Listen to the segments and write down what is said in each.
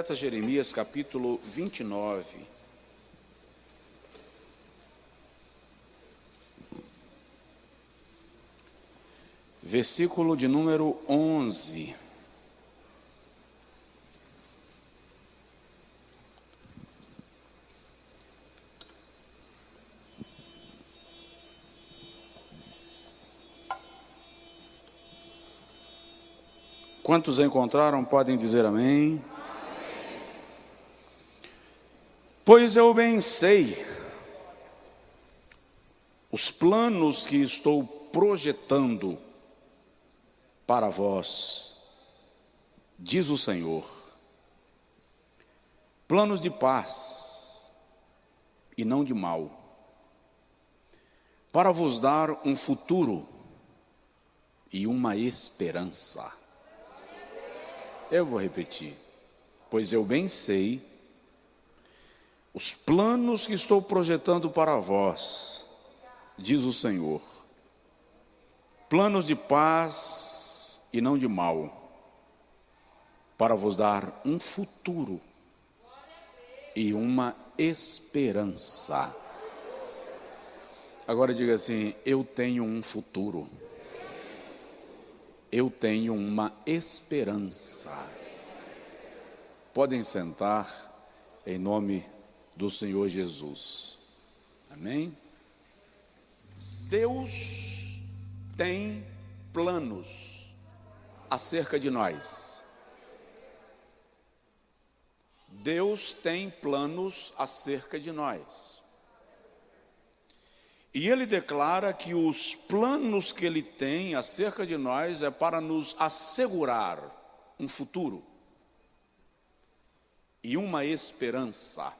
profeta Jeremias, capítulo 29. Versículo de número 11. Quantos encontraram podem dizer amém? Pois eu bem sei os planos que estou projetando para vós, diz o Senhor, planos de paz e não de mal, para vos dar um futuro e uma esperança. Eu vou repetir. Pois eu bem sei os planos que estou projetando para vós, diz o Senhor, planos de paz e não de mal, para vos dar um futuro e uma esperança. Agora diga assim: eu tenho um futuro. Eu tenho uma esperança. Podem sentar em nome do Senhor Jesus. Amém? Deus tem planos acerca de nós. Deus tem planos acerca de nós. E Ele declara que os planos que Ele tem acerca de nós é para nos assegurar um futuro e uma esperança.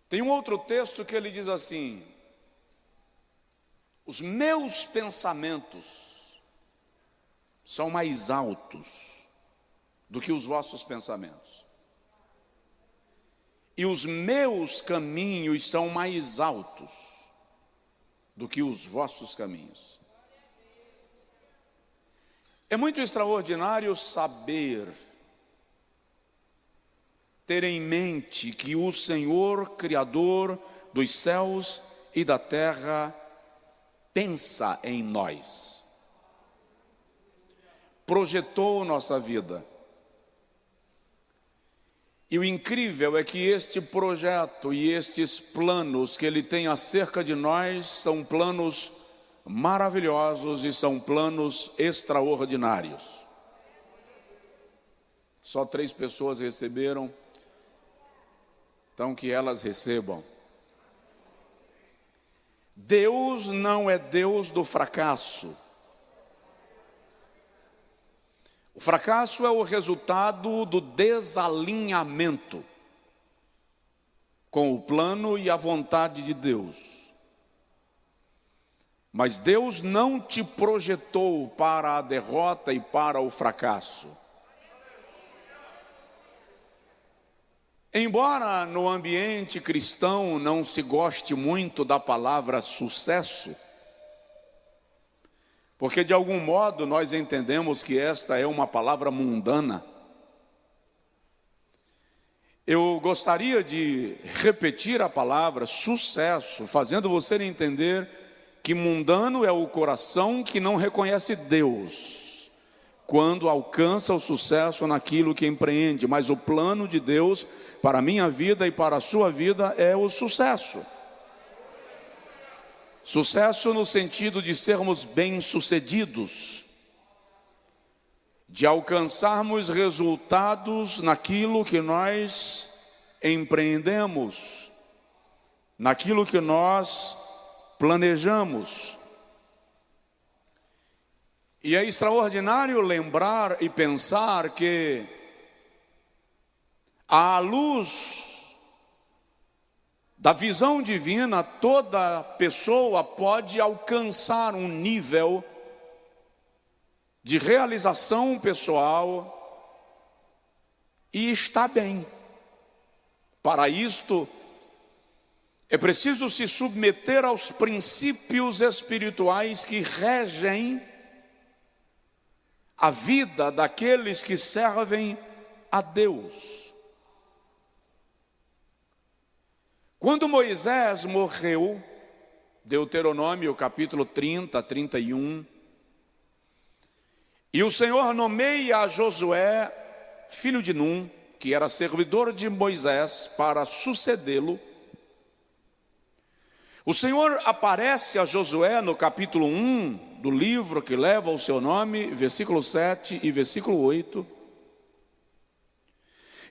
Tem um outro texto que ele diz assim: os meus pensamentos são mais altos do que os vossos pensamentos. E os meus caminhos são mais altos do que os vossos caminhos. É muito extraordinário saber, ter em mente que o Senhor, Criador dos céus e da terra, pensa em nós, projetou nossa vida. E o incrível é que este projeto e estes planos que Ele tem acerca de nós são planos maravilhosos e são planos extraordinários. Só 3 pessoas receberam, então que elas recebam. Deus não é Deus do fracasso. O fracasso é o resultado do desalinhamento com o plano e a vontade de Deus. Mas Deus não te projetou para a derrota e para o fracasso. Embora no ambiente cristão não se goste muito da palavra sucesso, porque de algum modo nós entendemos que esta é uma palavra mundana, eu gostaria de repetir a palavra sucesso, fazendo você entender que mundano é o coração que não reconhece Deus quando alcança o sucesso naquilo que empreende, mas o plano de Deus para a minha vida e para a sua vida é o sucesso. Sucesso no sentido de sermos bem-sucedidos, de alcançarmos resultados naquilo que nós empreendemos, naquilo que nós planejamos. E é extraordinário lembrar e pensar que, à luz da visão divina, toda pessoa pode alcançar um nível de realização pessoal e está bem. Para isto, é preciso se submeter aos princípios espirituais que regem a vida daqueles que servem a Deus. Quando Moisés morreu, Deuteronômio capítulo 30, 31, e o Senhor nomeia a Josué, filho de Num, que era servidor de Moisés, para sucedê-lo. O Senhor aparece a Josué no capítulo 1 do livro que leva o seu nome, versículo 7 e versículo 8.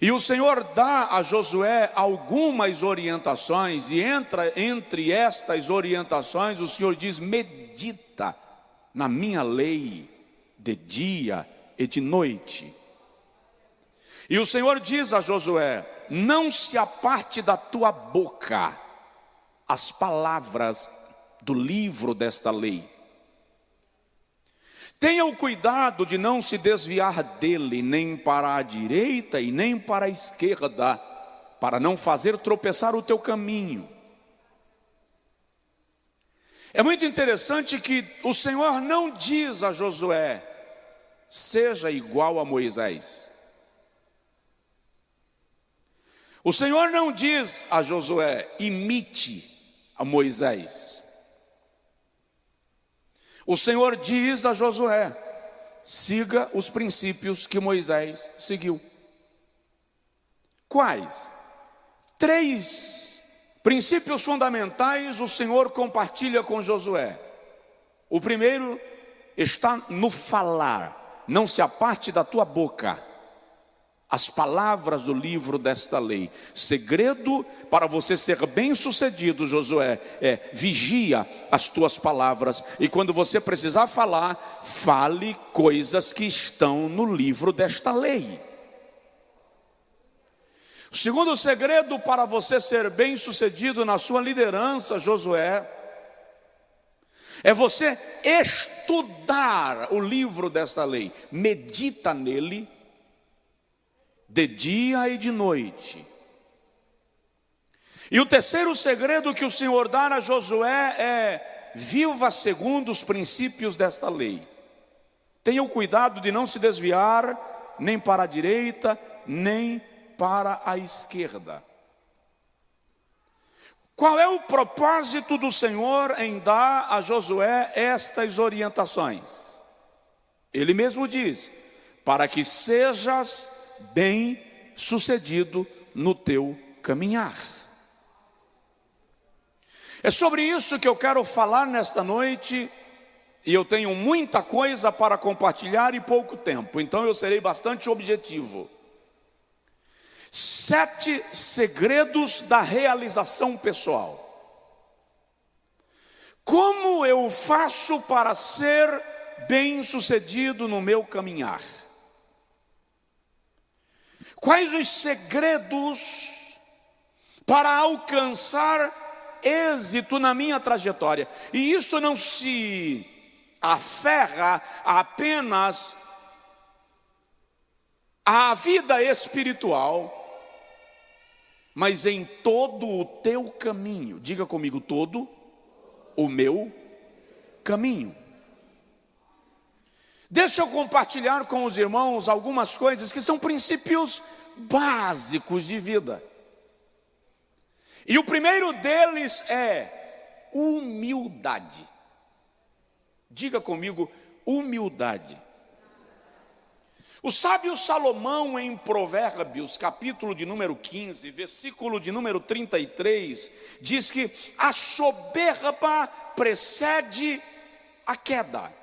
E o Senhor dá a Josué algumas orientações, e entre estas orientações o Senhor diz: medita na minha lei de dia e de noite. E o Senhor diz a Josué: não se aparte da tua boca as palavras do livro desta lei. Tenha o cuidado de não se desviar dele, nem para a direita e nem para a esquerda, para não fazer tropeçar o teu caminho. É muito interessante que o Senhor não diz a Josué: seja igual a Moisés. O Senhor não diz a Josué: imite a Moisés. O Senhor diz a Josué: siga os princípios que Moisés seguiu. Quais? 3 princípios fundamentais o Senhor compartilha com Josué. O primeiro está no falar: não se aparte da tua boca as palavras do livro desta lei. Segredo para você ser bem sucedido, Josué, é: vigia as tuas palavras, e quando você precisar falar, fale coisas que estão no livro desta lei. O segundo segredo para você ser bem sucedido na sua liderança, Josué, é você estudar o livro desta lei. Medita nele de dia e de noite. E o terceiro segredo que o Senhor dá a Josué é: viva segundo os princípios desta lei. Tenha o cuidado de não se desviar nem para a direita, nem para a esquerda. Qual é o propósito do Senhor em dar a Josué estas orientações? Ele mesmo diz: para que sejas bem sucedido no teu caminhar. É sobre isso que eu quero falar nesta noite, e eu tenho muita coisa para compartilhar e pouco tempo, então eu serei bastante objetivo. 7 segredos da realização pessoal. Como eu faço para ser bem sucedido no meu caminhar? Quais os segredos para alcançar êxito na minha trajetória? E isso não se aferra apenas à vida espiritual, mas em todo o teu caminho. Diga comigo: todo o meu caminho. Deixa eu compartilhar com os irmãos algumas coisas que são princípios básicos de vida. E o primeiro deles é humildade. Diga comigo: humildade. O sábio Salomão, em Provérbios, capítulo de número 15, versículo de número 33, diz que a soberba precede a queda,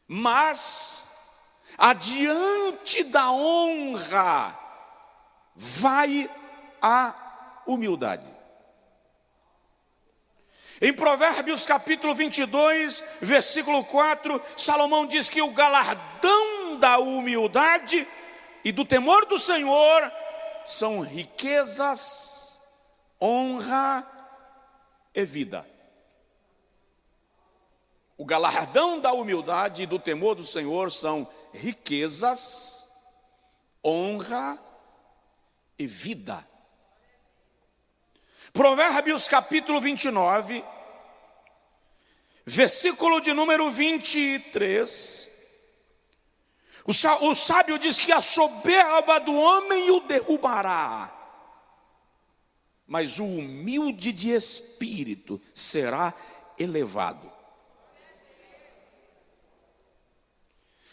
mas adiante da honra vai a humildade. Em Provérbios capítulo 22, versículo 4, Salomão diz que o galardão da humildade e do temor do Senhor são riquezas, honra e vida. O galardão da humildade e do temor do Senhor são riquezas, honra e vida. Provérbios capítulo 29, versículo de número 23, O sábio diz que a soberba do homem o derrubará, mas o humilde de espírito será elevado.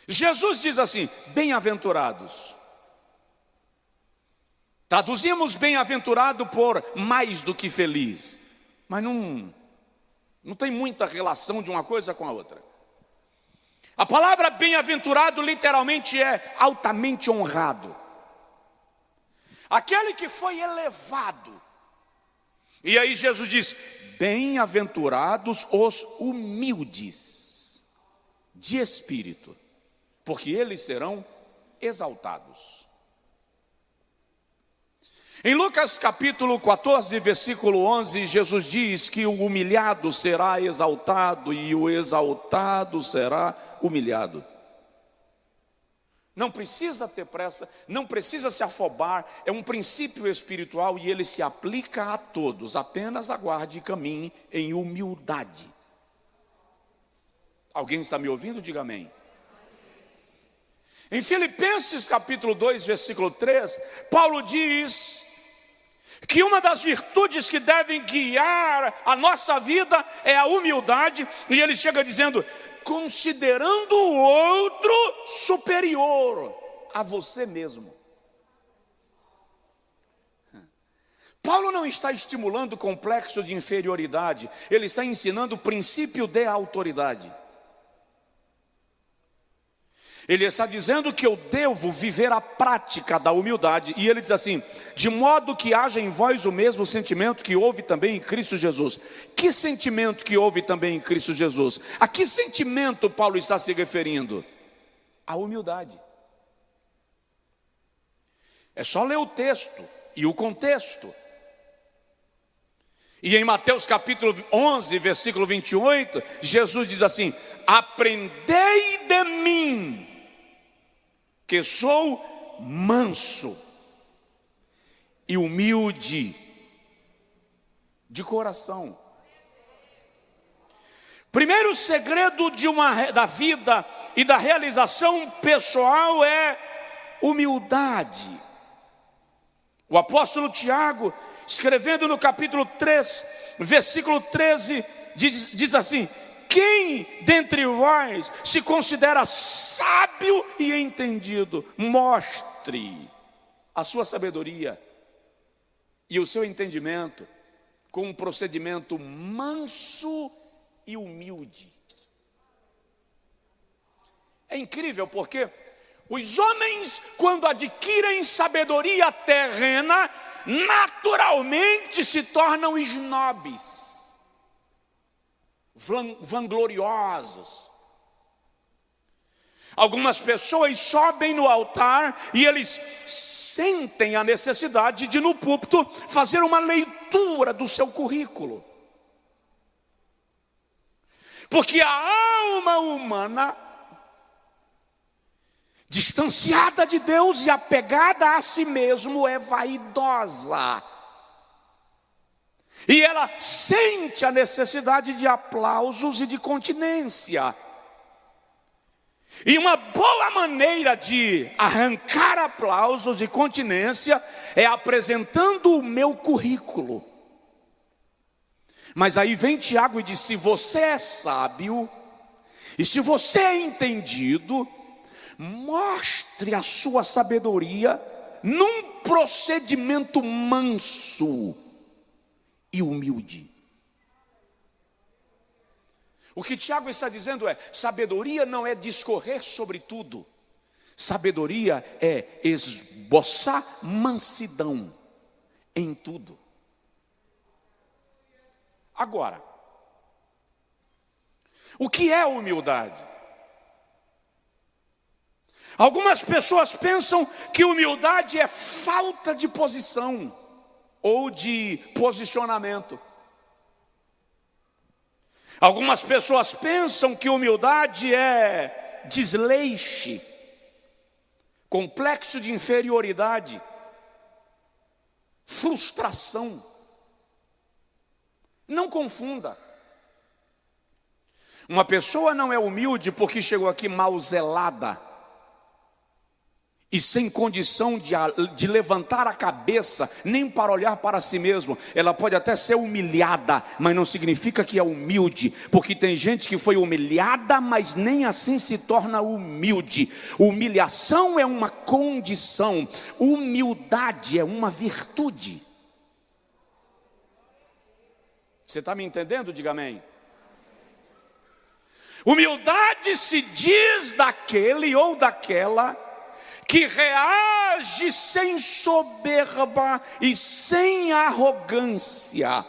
Jesus diz assim: bem-aventurados. Traduzimos bem-aventurado por mais do que feliz, mas não tem muita relação de uma coisa com a outra. A palavra bem-aventurado literalmente é altamente honrado. Aquele que foi elevado. E aí Jesus diz: bem-aventurados os humildes de espírito, porque eles serão exaltados. Em Lucas capítulo 14, versículo 11, Jesus diz que o humilhado será exaltado e o exaltado será humilhado. Não precisa ter pressa, não precisa se afobar, é um princípio espiritual e ele se aplica a todos. Apenas aguarde e caminhe em humildade. Alguém está me ouvindo? Diga amém. Em Filipenses capítulo 2, versículo 3, Paulo diz que uma das virtudes que devem guiar a nossa vida é a humildade, e ele chega dizendo: considerando o outro superior a você mesmo. Paulo não está estimulando o complexo de inferioridade, ele está ensinando o princípio de autoridade. Ele está dizendo que eu devo viver a prática da humildade. E ele diz assim: de modo que haja em vós o mesmo sentimento que houve também em Cristo Jesus. Que sentimento que houve também em Cristo Jesus? A que sentimento Paulo está se referindo? A humildade. É só ler o texto e o contexto. E em Mateus capítulo 11, versículo 28, Jesus diz assim: aprendei de mim, que sou manso e humilde de coração. Primeiro segredo da vida e da realização pessoal é humildade. O apóstolo Tiago, escrevendo no capítulo 3, versículo 13, diz assim: quem dentre vós se considera sábio e entendido, mostre a sua sabedoria e o seu entendimento com um procedimento manso e humilde. É incrível porque os homens, quando adquirem sabedoria terrena, naturalmente se tornam snobs, vangloriosos. Algumas pessoas sobem no altar e eles sentem a necessidade de, no púlpito, fazer uma leitura do seu currículo. Porque a alma humana, distanciada de Deus e apegada a si mesmo, é vaidosa. E ela sente a necessidade de aplausos e de continência. E uma boa maneira de arrancar aplausos e continência é apresentando o meu currículo. Mas aí vem Tiago e diz: se você é sábio e se você é entendido, mostre a sua sabedoria num procedimento manso e humilde. O que Tiago está dizendo é: sabedoria não é discorrer sobre tudo. Sabedoria é esboçar mansidão em tudo. Agora, o que é humildade? Algumas pessoas pensam que humildade é falta de posição ou de posicionamento. Algumas pessoas pensam que humildade é desleixo, complexo de inferioridade, frustração. Não confunda. Uma pessoa não é humilde porque chegou aqui mal zelada. e sem condição de levantar a cabeça, nem para olhar para si mesmo. Ela pode até ser humilhada, mas não significa que é humilde, porque tem gente que foi humilhada, mas nem assim se torna humilde. Humilhação é uma condição, humildade é uma virtude. Você está me entendendo? Diga amém. Humildade se diz daquele ou daquela que reage sem soberba e sem arrogância.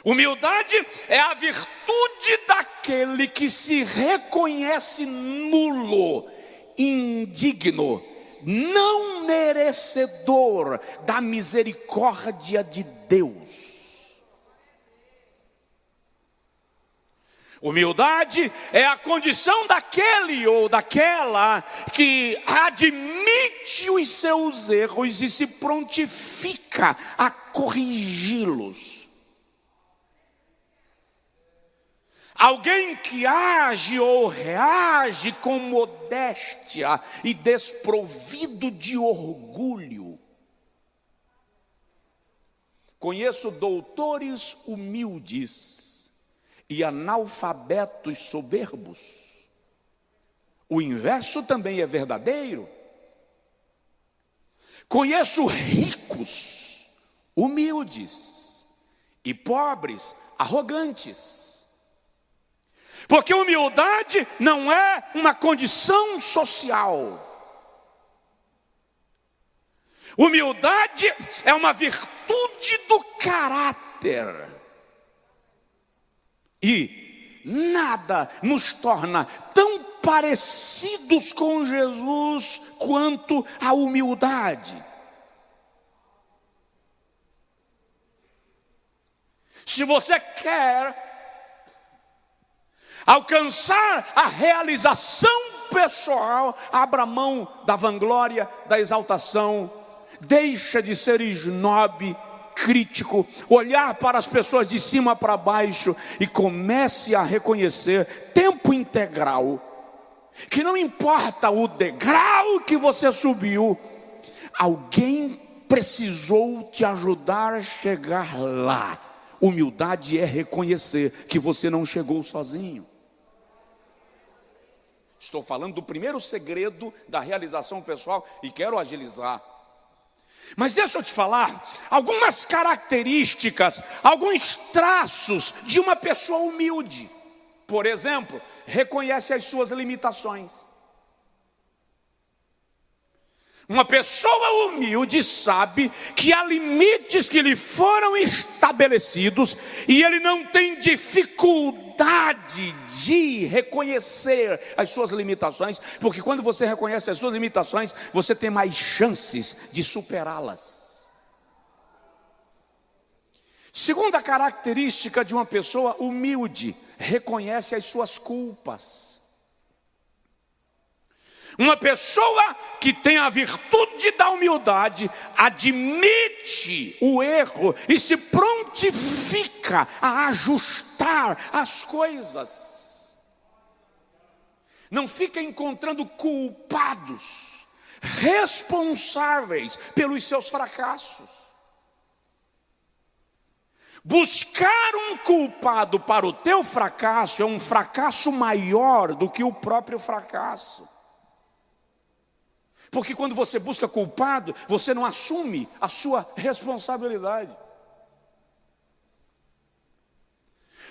Humildade é a virtude daquele que se reconhece nulo, indigno, não merecedor da misericórdia de Deus. Humildade é a condição daquele ou daquela que admite os seus erros e se prontifica a corrigi-los. Alguém que age ou reage com modéstia e desprovido de orgulho. Conheço doutores humildes e analfabetos soberbos. O inverso também é verdadeiro. Conheço ricos, humildes e pobres, arrogantes. Porque humildade não é uma condição social. Humildade é uma virtude do caráter. E nada nos torna tão parecidos com Jesus quanto a humildade. Se você quer alcançar a realização pessoal, abra mão da vanglória, da exaltação, deixa de ser esnobe, crítico, olhar para as pessoas de cima para baixo e comece a reconhecer, tempo integral, que não importa o degrau que você subiu, alguém precisou te ajudar a chegar lá. Humildade é reconhecer que você não chegou sozinho. Estou falando do primeiro segredo da realização pessoal e quero agilizar. Mas deixa eu te falar algumas características, alguns traços de uma pessoa humilde. Por exemplo, reconhece as suas limitações. Uma pessoa humilde sabe que há limites que lhe foram estabelecidos e ele não tem dificuldade de reconhecer as suas limitações, porque quando você reconhece as suas limitações, você tem mais chances de superá-las. Segunda característica de uma pessoa humilde, reconhece as suas culpas. Uma pessoa que tem a virtude da humildade admite o erro e se prontifica a ajustar as coisas. Não fica encontrando culpados, responsáveis pelos seus fracassos. Buscar um culpado para o teu fracasso é um fracasso maior do que o próprio fracasso. Porque quando você busca culpado, você não assume a sua responsabilidade.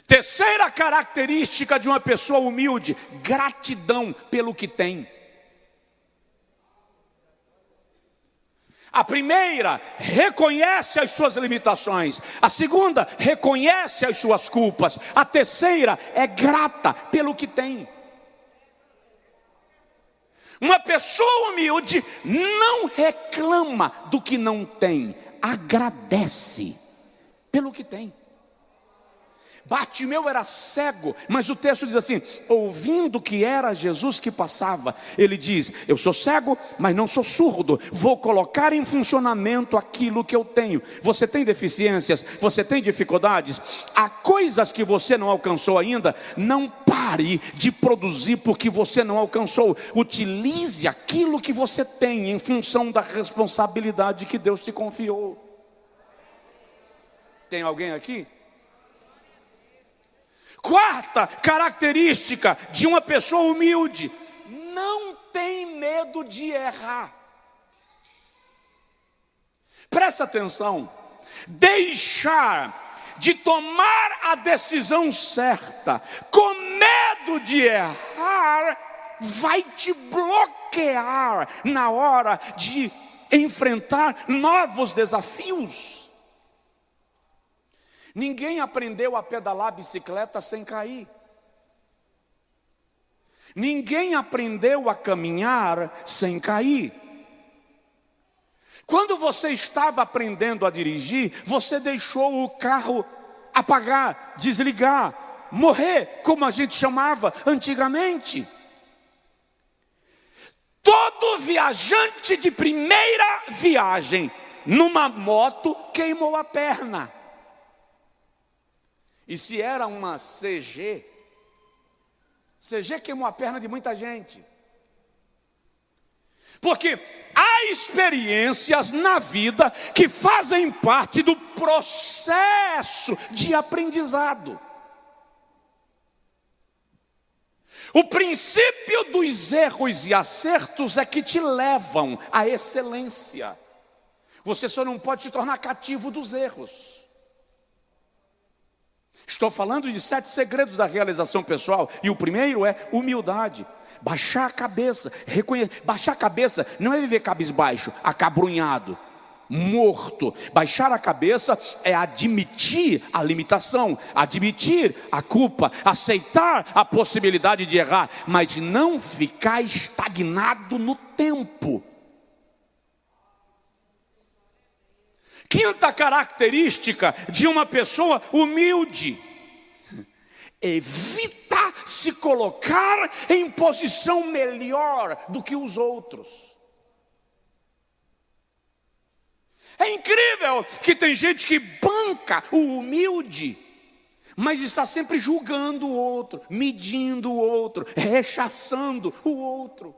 Terceira característica de uma pessoa humilde, gratidão pelo que tem. A primeira, reconhece as suas limitações. A segunda, reconhece as suas culpas. A terceira, é grata pelo que tem. Uma pessoa humilde não reclama do que não tem, agradece pelo que tem. Bartimeu era cego, mas o texto diz assim, ouvindo que era Jesus que passava, ele diz, eu sou cego, mas não sou surdo, vou colocar em funcionamento aquilo que eu tenho. Você tem deficiências, você tem dificuldades, há coisas que você não alcançou ainda, não pare pare de produzir porque você não alcançou. Utilize aquilo que você tem em função da responsabilidade que Deus te confiou. Tem alguém aqui? Quarta característica de uma pessoa humilde: não tem medo de errar. Presta atenção. Deixar de tomar a decisão certa com medo de errar vai te bloquear na hora de enfrentar novos desafios. Ninguém aprendeu a pedalar bicicleta sem cair. Ninguém aprendeu a caminhar sem cair. Quando você estava aprendendo a dirigir, você deixou o carro apagar, desligar, morrer, como a gente chamava antigamente. Todo viajante de primeira viagem numa moto queimou a perna. E se era uma CG queimou a perna de muita gente. Porque há experiências na vida que fazem parte do processo de aprendizado. O princípio dos erros e acertos é que te levam à excelência. Você só não pode se tornar cativo dos erros. Estou falando de 7 segredos da realização pessoal. E o primeiro é humildade. Baixar a cabeça, baixar a cabeça não é viver cabisbaixo, acabrunhado, morto. Baixar a cabeça é admitir a limitação, admitir a culpa, aceitar a possibilidade de errar, mas não ficar estagnado no tempo. Quinta característica de uma pessoa humilde: evita se colocar em posição melhor do que os outros. É incrível que tem gente que banca o humilde, mas está sempre julgando o outro, medindo o outro, rechaçando o outro.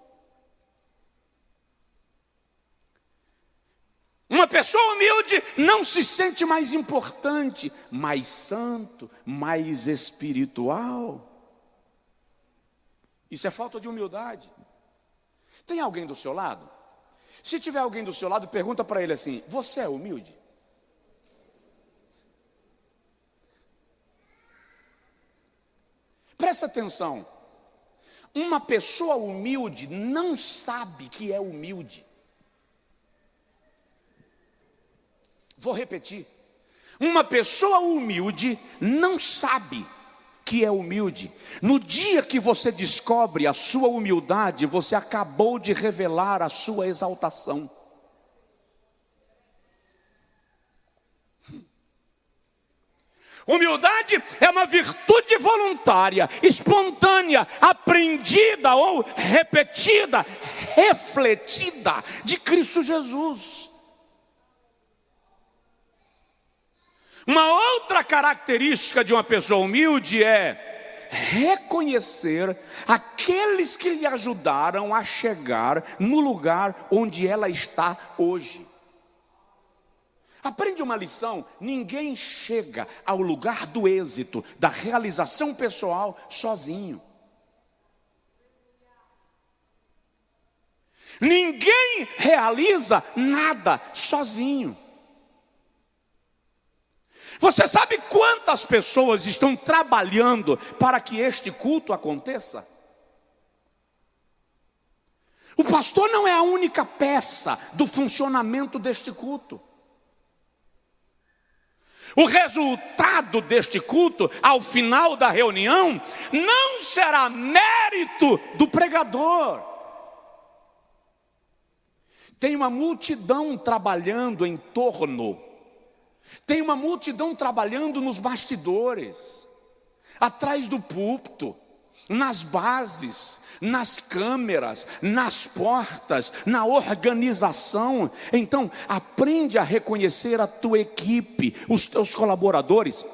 Uma pessoa humilde não se sente mais importante, mais santo, mais espiritual. Isso é falta de humildade. Tem alguém do seu lado? Se tiver alguém do seu lado, pergunta para ele assim: você é humilde? Presta atenção. Uma pessoa humilde não sabe que é humilde. Vou repetir. Uma pessoa humilde não sabe que é humilde. No dia que você descobre a sua humildade, você acabou de revelar a sua exaltação. Humildade é uma virtude voluntária, espontânea, aprendida ou repetida, refletida de Cristo Jesus. Uma outra característica de uma pessoa humilde é reconhecer aqueles que lhe ajudaram a chegar no lugar onde ela está hoje. Aprende uma lição: ninguém chega ao lugar do êxito, da realização pessoal, sozinho. Ninguém realiza nada sozinho. Você sabe quantas pessoas estão trabalhando para que este culto aconteça? O pastor não é a única peça do funcionamento deste culto. O resultado deste culto, ao final da reunião, não será mérito do pregador. Tem uma multidão trabalhando em torno. Tem uma multidão trabalhando nos bastidores, atrás do púlpito, nas bases, nas câmeras, nas portas, na organização. Então, aprende a reconhecer a tua equipe, os teus colaboradores.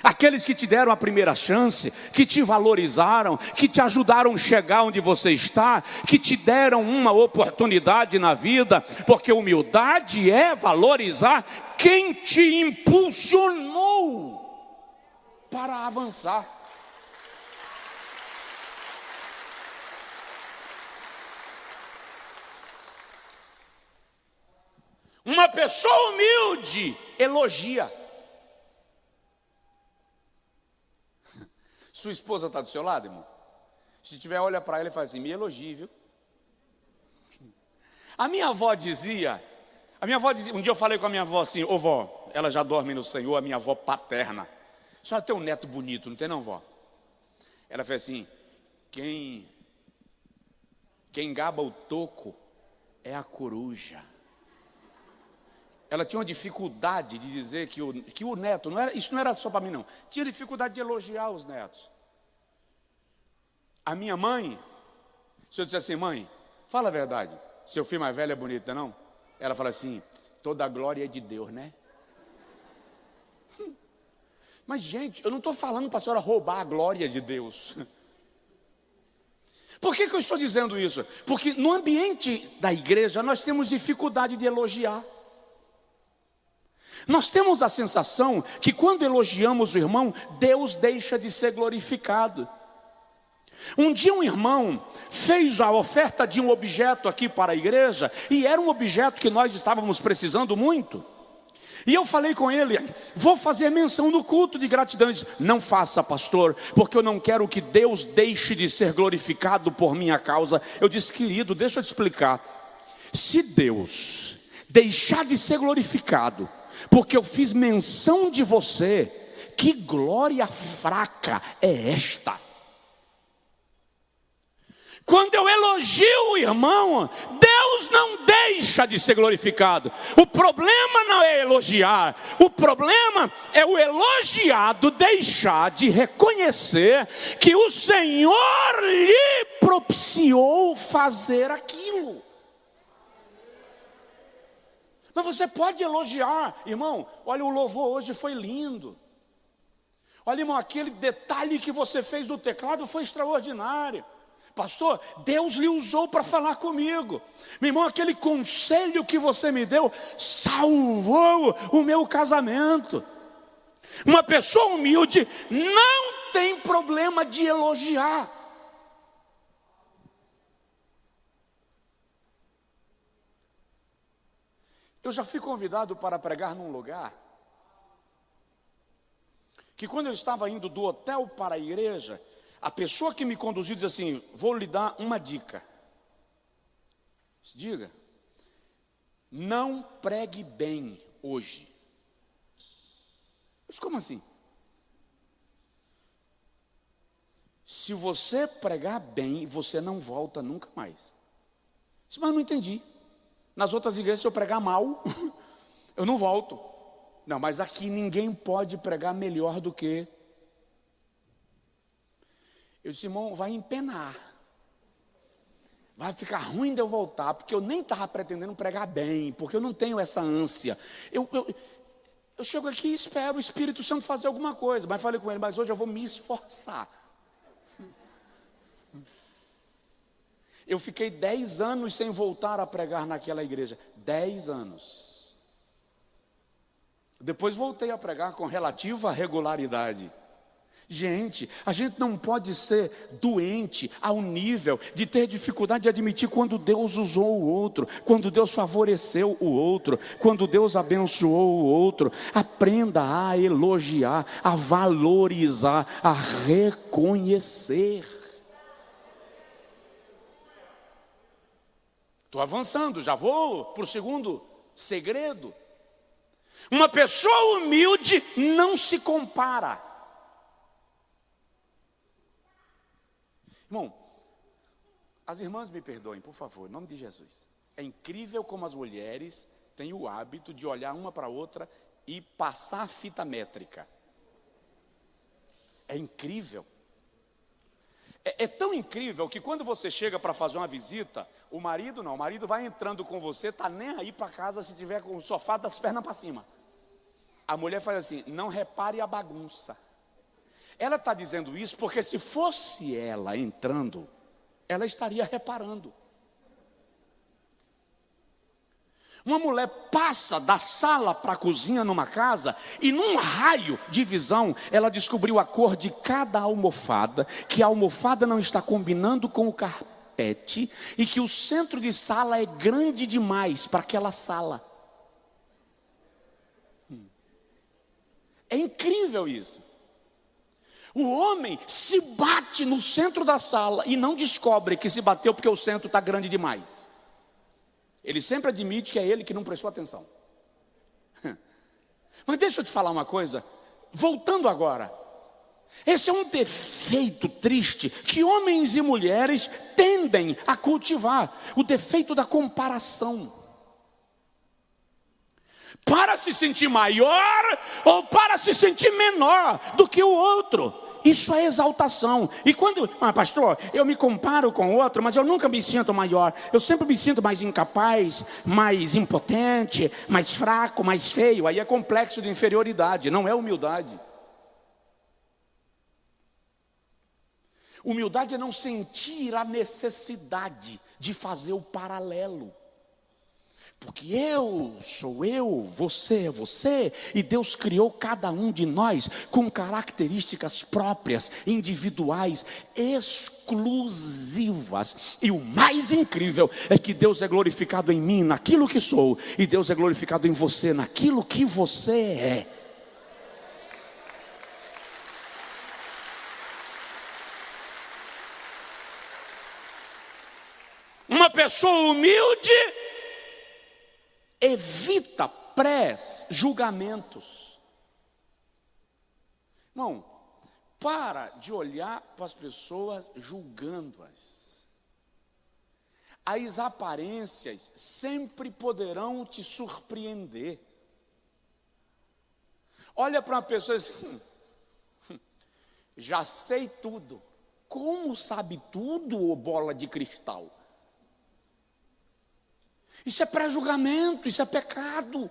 Aqueles que te deram a primeira chance, que te valorizaram, que te ajudaram a chegar onde você está, que te deram uma oportunidade na vida, porque humildade é valorizar quem te impulsionou para avançar. Uma pessoa humilde elogia. Sua esposa está do seu lado, irmão? Se tiver, olha para ela e faz assim: me elogie, viu? A minha avó dizia, um dia eu falei com a minha avó assim: ô vó, ela já dorme no Senhor, a minha avó paterna. A senhora tem um neto bonito, não tem não, vó? Ela fez assim: quem gaba o toco é a coruja. Ela tinha uma dificuldade de dizer que o neto, isso não era só para mim não, tinha dificuldade de elogiar os netos. A minha mãe, se eu disser assim: mãe, fala a verdade, seu filho mais velho é bonito, não? Ela fala assim: toda a glória é de Deus, né? Mas gente, eu não estou falando para a senhora roubar a glória de Deus. Por que eu estou dizendo isso? Porque no ambiente da igreja nós temos dificuldade de elogiar. Nós temos a sensação que quando elogiamos o irmão, Deus deixa de ser glorificado. Um dia um irmão fez a oferta de um objeto aqui para a igreja, e era um objeto que nós estávamos precisando muito. E eu falei com ele: vou fazer menção no culto de gratidão. Ele disse: não faça, pastor, porque eu não quero que Deus deixe de ser glorificado por minha causa. Eu disse: querido, deixa eu te explicar. Se Deus deixar de ser glorificado porque eu fiz menção de você, que glória fraca é esta? Quando eu elogio o irmão, Deus não deixa de ser glorificado. O problema não é elogiar, o problema é o elogiado deixar de reconhecer que o Senhor lhe propiciou fazer aquilo. Mas você pode elogiar, irmão, olha, o louvor hoje foi lindo. Olha, irmão, aquele detalhe que você fez no teclado foi extraordinário. Pastor, Deus lhe usou para falar comigo. Meu irmão, aquele conselho que você me deu salvou o meu casamento. Uma pessoa humilde não tem problema de elogiar. Eu já fui convidado para pregar num lugar que, quando eu estava indo do hotel para a igreja, a pessoa que me conduziu disse assim: vou lhe dar uma dica. Diga: não pregue bem hoje. Mas como assim? Se você pregar bem, você não volta nunca mais. Mas não entendi. Nas outras igrejas, se eu pregar mal, eu não volto. Não, mas aqui ninguém pode pregar melhor do que... Eu disse: irmão, vai empenar. Vai ficar ruim de eu voltar, porque eu nem estava pretendendo pregar bem, porque eu não tenho essa ânsia. Eu chego aqui e espero o Espírito Santo fazer alguma coisa. Mas falei com ele: mas hoje eu vou me esforçar. Eu fiquei 10 anos sem voltar a pregar naquela igreja. 10 anos. Depois voltei a pregar com relativa regularidade. Gente, a gente não pode ser doente ao nível de ter dificuldade de admitir quando Deus usou o outro, quando Deus favoreceu o outro, quando Deus abençoou o outro. Aprenda a elogiar, a valorizar, a reconhecer. Estou avançando, já vou para o segundo segredo. Uma pessoa humilde não se compara. Irmão, as irmãs me perdoem, por favor, em nome de Jesus. É incrível como as mulheres têm o hábito de olhar uma para a outra e passar a fita métrica. É incrível. É tão incrível que quando você chega para fazer uma visita, o marido não, o marido vai entrando com você, está nem aí para casa se tiver com o sofá das pernas para cima. A mulher faz assim: não repare a bagunça. Ela está dizendo isso porque se fosse ela entrando, ela estaria reparando. Uma mulher passa da sala para a cozinha numa casa e num raio de visão ela descobriu a cor de cada almofada, que a almofada não está combinando com o carpete e que o centro de sala é grande demais para aquela sala. É incrível isso. O homem se bate no centro da sala e não descobre que se bateu porque o centro está grande demais. Ele sempre admite que é ele que não prestou atenção. Mas deixa eu te falar uma coisa, voltando agora. Esse é um defeito triste que homens e mulheres tendem a cultivar, o defeito da comparação. Para se sentir maior ou para se sentir menor do que o outro. Isso é exaltação. E quando, pastor, eu me comparo com o outro, mas eu nunca me sinto maior. Eu sempre me sinto mais incapaz, mais impotente, mais fraco, mais feio. Aí é complexo de inferioridade, não é humildade. Humildade é não sentir a necessidade de fazer o paralelo. Porque eu sou eu, você é você, e Deus criou cada um de nós com características próprias, individuais, exclusivas. E o mais incrível é que Deus é glorificado em mim, naquilo que sou, e Deus é glorificado em você, naquilo que você é. Uma pessoa humilde evita pré-julgamentos. Irmão, para de olhar para as pessoas julgando-as. As aparências sempre poderão te surpreender. Olha para uma pessoa e diz: já sei tudo. Como sabe tudo, ô bola de cristal? Isso é pré-julgamento, isso é pecado.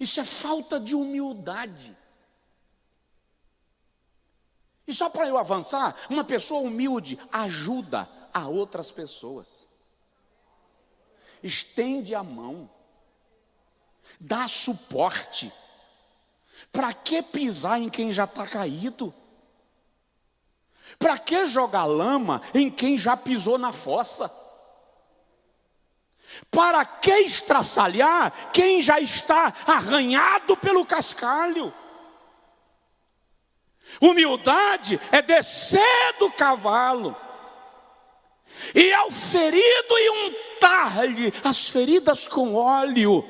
Isso é falta de humildade. E só para eu avançar, uma pessoa humilde ajuda a outras pessoas. Estende a mão. Dá suporte. Para que pisar em quem já está caído? Para que jogar lama em quem já pisou na fossa? Para que estraçalhar quem já está arranhado pelo cascalho? Humildade é descer do cavalo e ao ferido e untar-lhe as feridas com óleo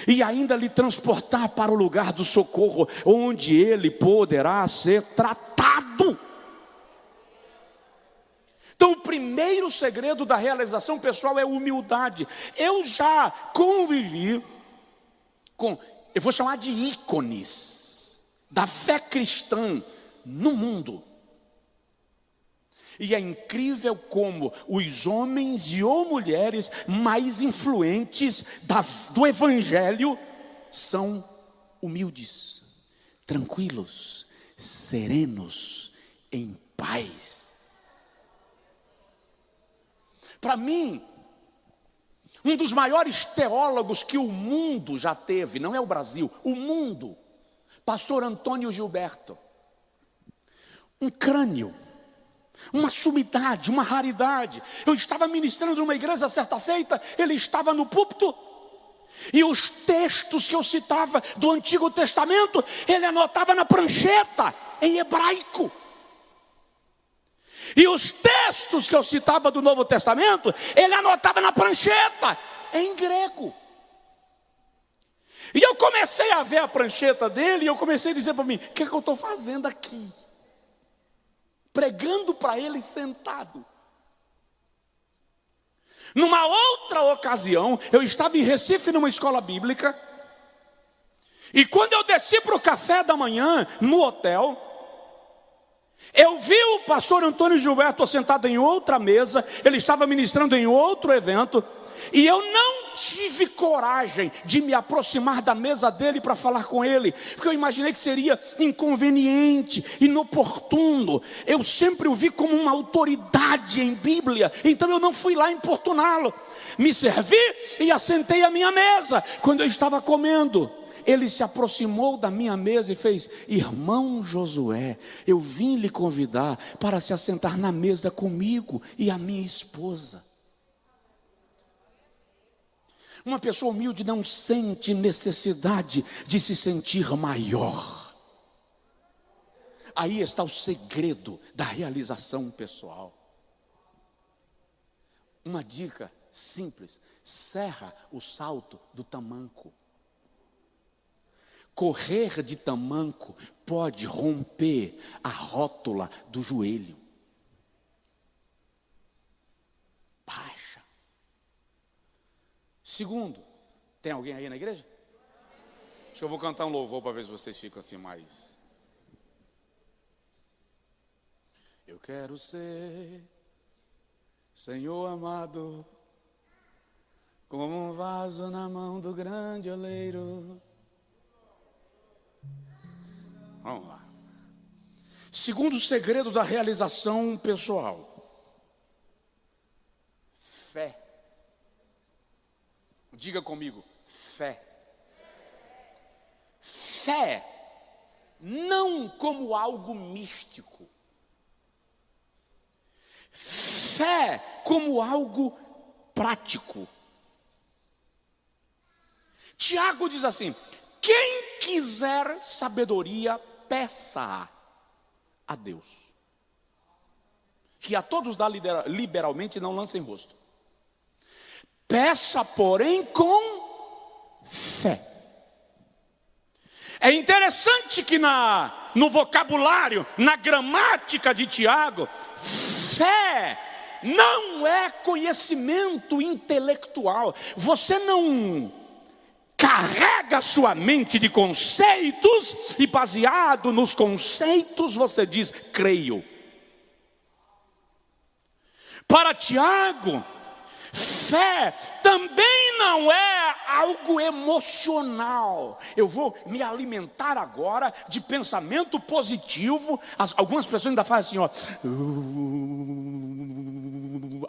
e ainda lhe transportar para o lugar do socorro, onde ele poderá ser tratado. Então o primeiro segredo da realização pessoal é humildade. Eu já convivi com, eu vou chamar de ícones da fé cristã no mundo. E é incrível como os homens e ou mulheres mais influentes do evangelho são humildes, tranquilos, serenos, em paz. Para mim, um dos maiores teólogos que o mundo já teve, não é o Brasil, o mundo, pastor Antônio Gilberto. Um crânio, uma sumidade, uma raridade. Eu estava ministrando numa igreja certa feita, ele estava no púlpito, e os textos que eu citava do Antigo Testamento, ele anotava na prancheta, em hebraico. E os textos que eu citava do Novo Testamento, ele anotava na prancheta, em grego. E eu comecei a ver a prancheta dele, e eu comecei a dizer para mim: o que é que eu estou fazendo aqui? Pregando para ele sentado. Numa outra ocasião, eu estava em Recife numa escola bíblica, e quando eu desci para o café da manhã, no hotel, eu vi o pastor Antônio Gilberto sentado em outra mesa, ele estava ministrando em outro evento, e eu não tive coragem de me aproximar da mesa dele para falar com ele, porque eu imaginei que seria inconveniente, inoportuno. Eu sempre o vi como uma autoridade em Bíblia, então eu não fui lá importuná-lo. Me servi e assentei à minha mesa. Quando eu estava comendo, ele se aproximou da minha mesa e fez: irmão Josué, eu vim lhe convidar para se assentar na mesa comigo e a minha esposa. Uma pessoa humilde não sente necessidade de se sentir maior. Aí está o segredo da realização pessoal. Uma dica simples: serra o salto do tamanco. Correr de tamanco pode romper a rótula do joelho. Baixa. Segundo, tem alguém aí na igreja? Acho que eu vou cantar um louvor para ver se vocês ficam assim mais. Eu quero ser, Senhor amado, como um vaso na mão do grande oleiro. Vamos lá. Segundo segredo da realização pessoal: fé. Diga comigo: fé. Fé, não como algo místico. Fé como algo prático. Tiago diz assim: quem quiser sabedoria, peça a Deus, que a todos dá liberalmente, não lança em rosto. Peça, porém, com fé. É interessante que no vocabulário, na gramática de Tiago, fé não é conhecimento intelectual. Você não carrega sua mente de conceitos e, baseado nos conceitos, você diz: creio. Para Tiago, fé também não é algo emocional. Eu vou me alimentar agora de pensamento positivo. Algumas pessoas ainda fazem assim, ó.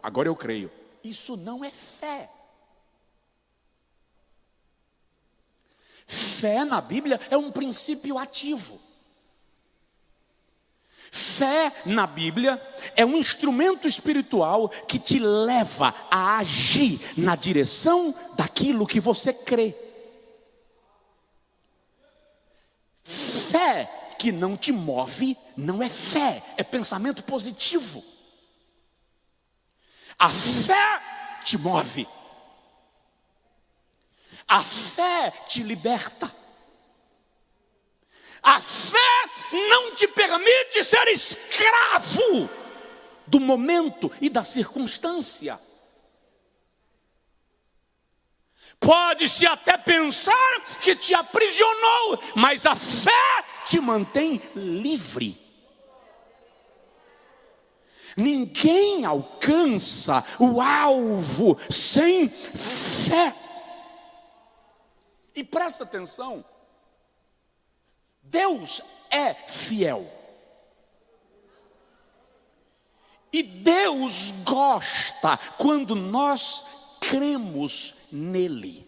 Agora eu creio. Isso não é fé. Fé na Bíblia é um princípio ativo. Fé na Bíblia é um instrumento espiritual que te leva a agir na direção daquilo que você crê. Fé que não te move não é fé, é pensamento positivo. A fé te move. A fé te liberta. A fé não te permite ser escravo do momento e da circunstância. Pode-se até pensar que te aprisionou, mas a fé te mantém livre. Ninguém alcança o alvo sem fé. E presta atenção, Deus é fiel. E Deus gosta quando nós cremos nele.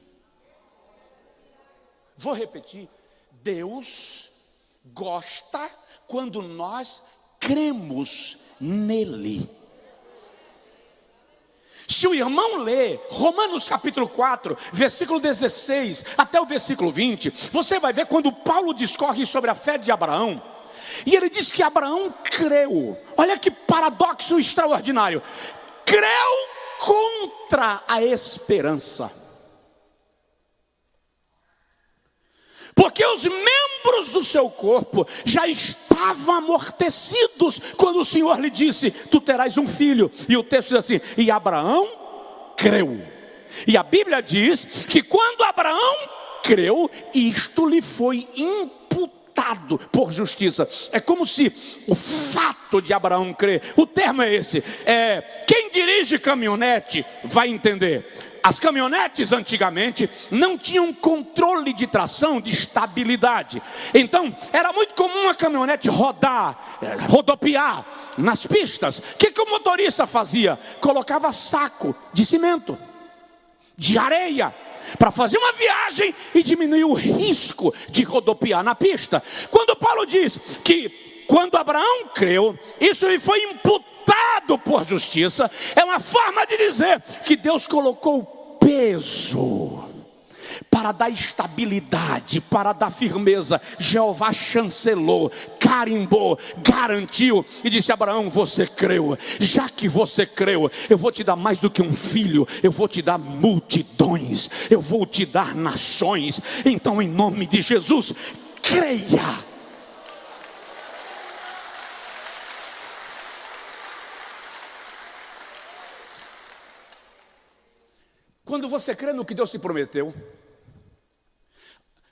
Vou repetir. Deus gosta quando nós cremos nele. Se o irmão ler Romanos capítulo 4, versículo 16 até o versículo 20, você vai ver quando Paulo discorre sobre a fé de Abraão. E ele diz que Abraão creu. Olha que paradoxo extraordinário. Creu contra a esperança. Porque os membros do seu corpo já estavam amortecidos quando o Senhor lhe disse: tu terás um filho. E o texto diz assim: e Abraão creu. E a Bíblia diz que quando Abraão creu, isto lhe foi imputado por justiça. É como se o fato de Abraão crer, o termo é esse, quem dirige caminhonete vai entender. as caminhonetes antigamente não tinham controle de tração, de estabilidade. Então era muito comum a caminhonete rodopiar nas pistas. O que o motorista fazia? Colocava saco de cimento, de areia, para fazer uma viagem e diminuir o risco de rodopiar na pista. Quando Paulo diz que quando Abraão creu, isso lhe foi imputado por justiça, é uma forma de dizer que Deus colocou peso para dar estabilidade, para dar firmeza. Jeová chancelou, carimbou, garantiu e disse: Abraão, você creu, já que você creu, eu vou te dar mais do que um filho, eu vou te dar multidões, eu vou te dar nações. Então, em nome de Jesus, creia. Quando você crê no que Deus te prometeu,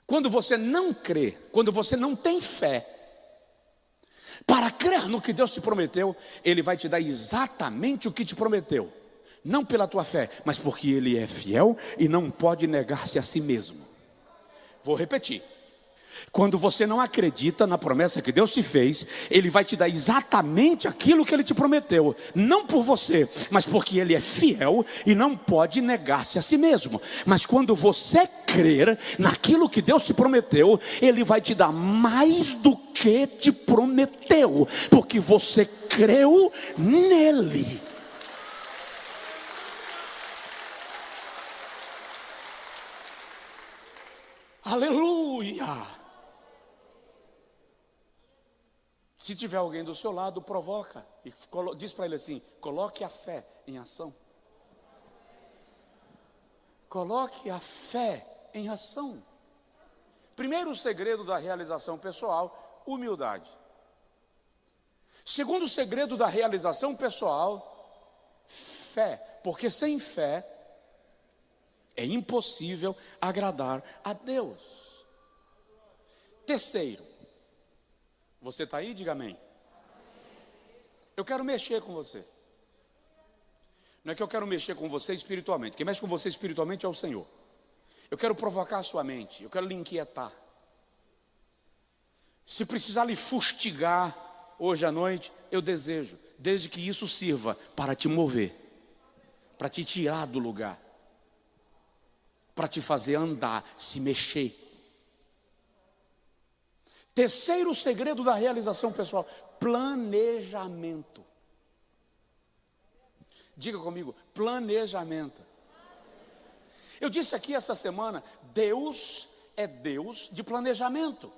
quando você não crê, quando você não tem fé, para crer no que Deus te prometeu, Ele vai te dar exatamente o que te prometeu. Não pela tua fé, mas porque Ele é fiel e não pode negar-se a si mesmo. Vou repetir. Quando você não acredita na promessa que Deus te fez, Ele vai te dar exatamente aquilo que Ele te prometeu. Não por você, mas porque Ele é fiel e não pode negar-se a si mesmo. Mas quando você crer naquilo que Deus te prometeu, Ele vai te dar mais do que te prometeu, porque você creu nele. Aleluia! Se tiver alguém do seu lado, provoca e diz para ele assim: coloque a fé em ação. Coloque a fé em ação. Primeiro segredo da realização pessoal: humildade. Segundo segredo da realização pessoal: fé. Porque sem fé é impossível agradar a Deus. Terceiro, você está aí? Diga amém. Eu quero mexer com você. Não é que eu quero mexer com você espiritualmente. Quem mexe com você espiritualmente é o Senhor. Eu quero provocar a sua mente. Eu quero lhe inquietar. Se precisar lhe fustigar hoje à noite, eu desejo. Desde que isso sirva para te mover, para te tirar do lugar, para te fazer andar, se mexer. Terceiro segredo da realização pessoal: planejamento. Diga comigo: planejamento. Eu disse aqui essa semana, Deus é Deus de planejamento.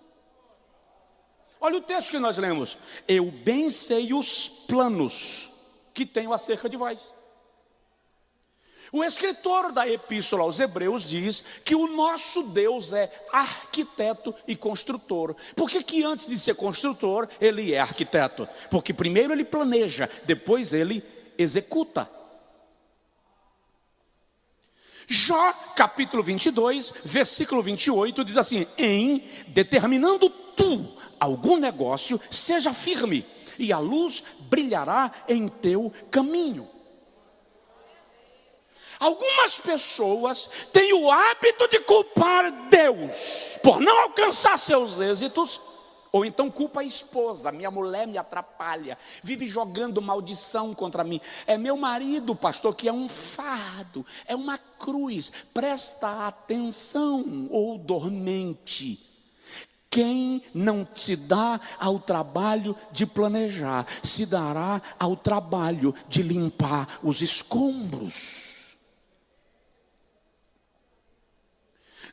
Olha o texto que nós lemos: eu bem sei os planos que tenho acerca de vós. O escritor da epístola aos Hebreus diz que o nosso Deus é arquiteto e construtor. Por que antes de ser construtor, ele é arquiteto? Porque primeiro ele planeja, depois ele executa. Jó, capítulo 22, versículo 28, diz assim: em determinando tu algum negócio, seja firme, e a luz brilhará em teu caminho. Algumas pessoas têm o hábito de culpar Deus por não alcançar seus êxitos, ou então culpa a esposa: minha mulher me atrapalha, vive jogando maldição contra mim. É meu marido, pastor, que é um fardo, é uma cruz. Presta atenção, ou dormente. Quem não se dá ao trabalho de planejar, se dará ao trabalho de limpar os escombros.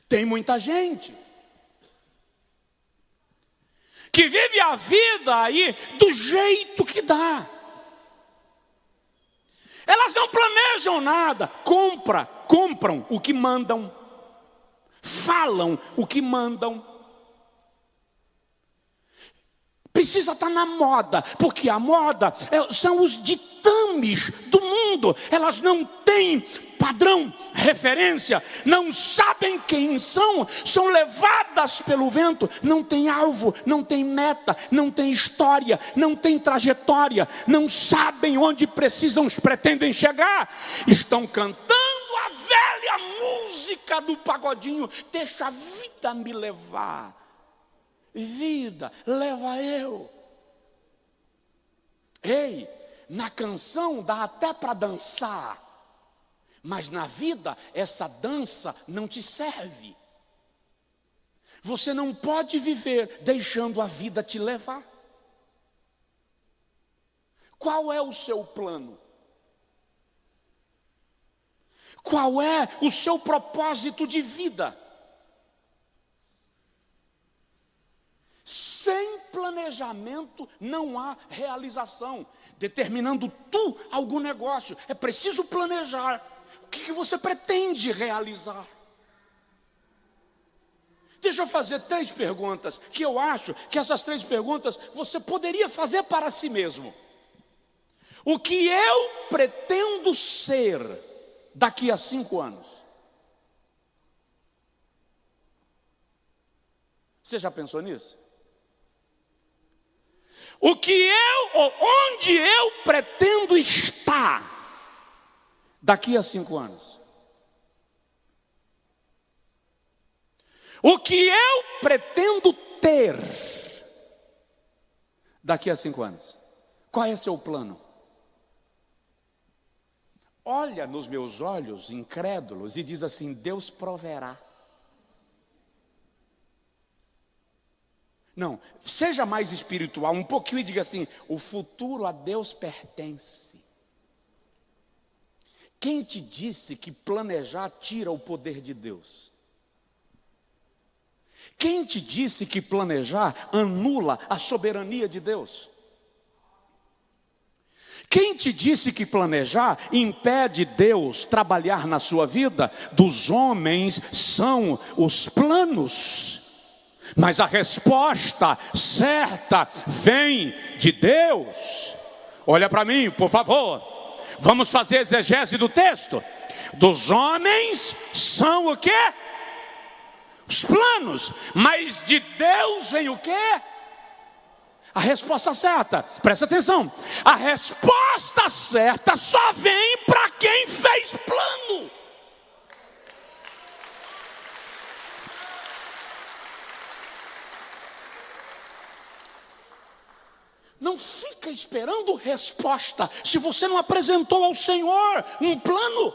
Tem muita gente que vive a vida aí do jeito que dá. Elas não planejam nada, compram o que mandam, falam o que mandam. Precisa estar na moda, porque a moda são os ditames do mundo. Elas não têm padrão, referência, não sabem quem são levadas pelo vento, não tem alvo, não tem meta, não tem história, não tem trajetória, não sabem onde pretendem chegar. Estão cantando a velha ficar no pagodinho, deixa a vida me levar. Vida, leva eu. Ei, na canção dá até para dançar, mas na vida essa dança não te serve. Você não pode viver deixando a vida te levar. Qual é o seu plano? Qual é o seu propósito de vida? Sem planejamento não há realização. Determinando tu algum negócio, é preciso planejar. O que você pretende realizar? Deixa eu fazer 3 perguntas, que eu acho que essas 3 perguntas você poderia fazer para si mesmo. O que eu pretendo ser daqui a 5 anos? Você já pensou nisso? Onde eu pretendo estar daqui a 5 anos? O que eu pretendo ter daqui a 5 anos? Qual é seu plano? Olha nos meus olhos incrédulos e diz assim: Deus proverá. Não, seja mais espiritual um pouquinho e diga assim: o futuro a Deus pertence. Quem te disse que planejar tira o poder de Deus? Quem te disse que planejar anula a soberania de Deus? Quem te disse que planejar impede Deus trabalhar na sua vida? Dos homens são os planos, mas a resposta certa vem de Deus. Olha para mim, por favor. Vamos fazer exegese do texto. Dos homens são o quê? Os planos, mas de Deus vem o quê? A resposta certa, presta atenção. A resposta certa só vem para quem fez plano. Não fica esperando resposta se você não apresentou ao Senhor um plano.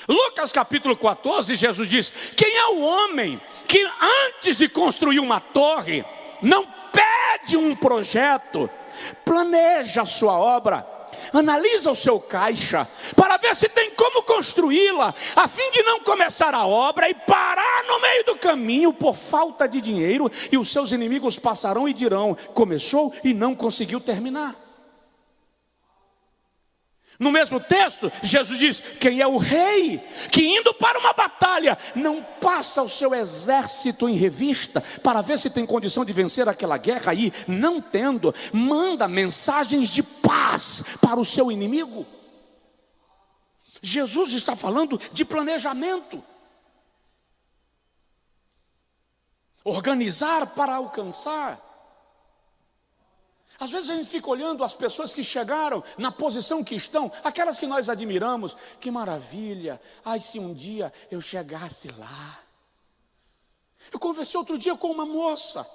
Lucas capítulo 14, Jesus diz: quem é o homem que antes de construir uma torre não pede um projeto, planeja a sua obra, analisa o seu caixa para ver se tem como construí-la, a fim de não começar a obra e parar no meio do caminho por falta de dinheiro, e os seus inimigos passarão e dirão: começou e não conseguiu terminar. No mesmo texto, Jesus diz: quem é o rei que indo para uma batalha não passa o seu exército em revista para ver se tem condição de vencer aquela guerra, e não tendo, manda mensagens de paz para o seu inimigo? Jesus está falando de planejamento. Organizar para alcançar. Às vezes a gente fica olhando as pessoas que chegaram na posição que estão, aquelas que nós admiramos. Que maravilha, ai, se um dia eu chegasse lá. Eu conversei outro dia com uma moça,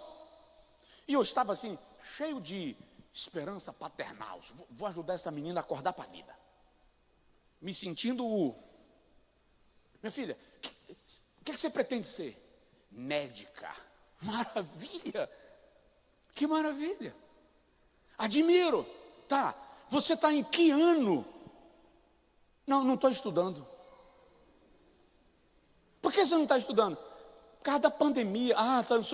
e eu estava assim, cheio de esperança paternal. Vou ajudar essa menina a acordar para a vida. Me sentindo minha filha, o que você pretende ser? Médica. Maravilha, que maravilha. Admiro. Tá, você está em que ano? Não estou estudando. Por que você não está estudando? Por causa da pandemia.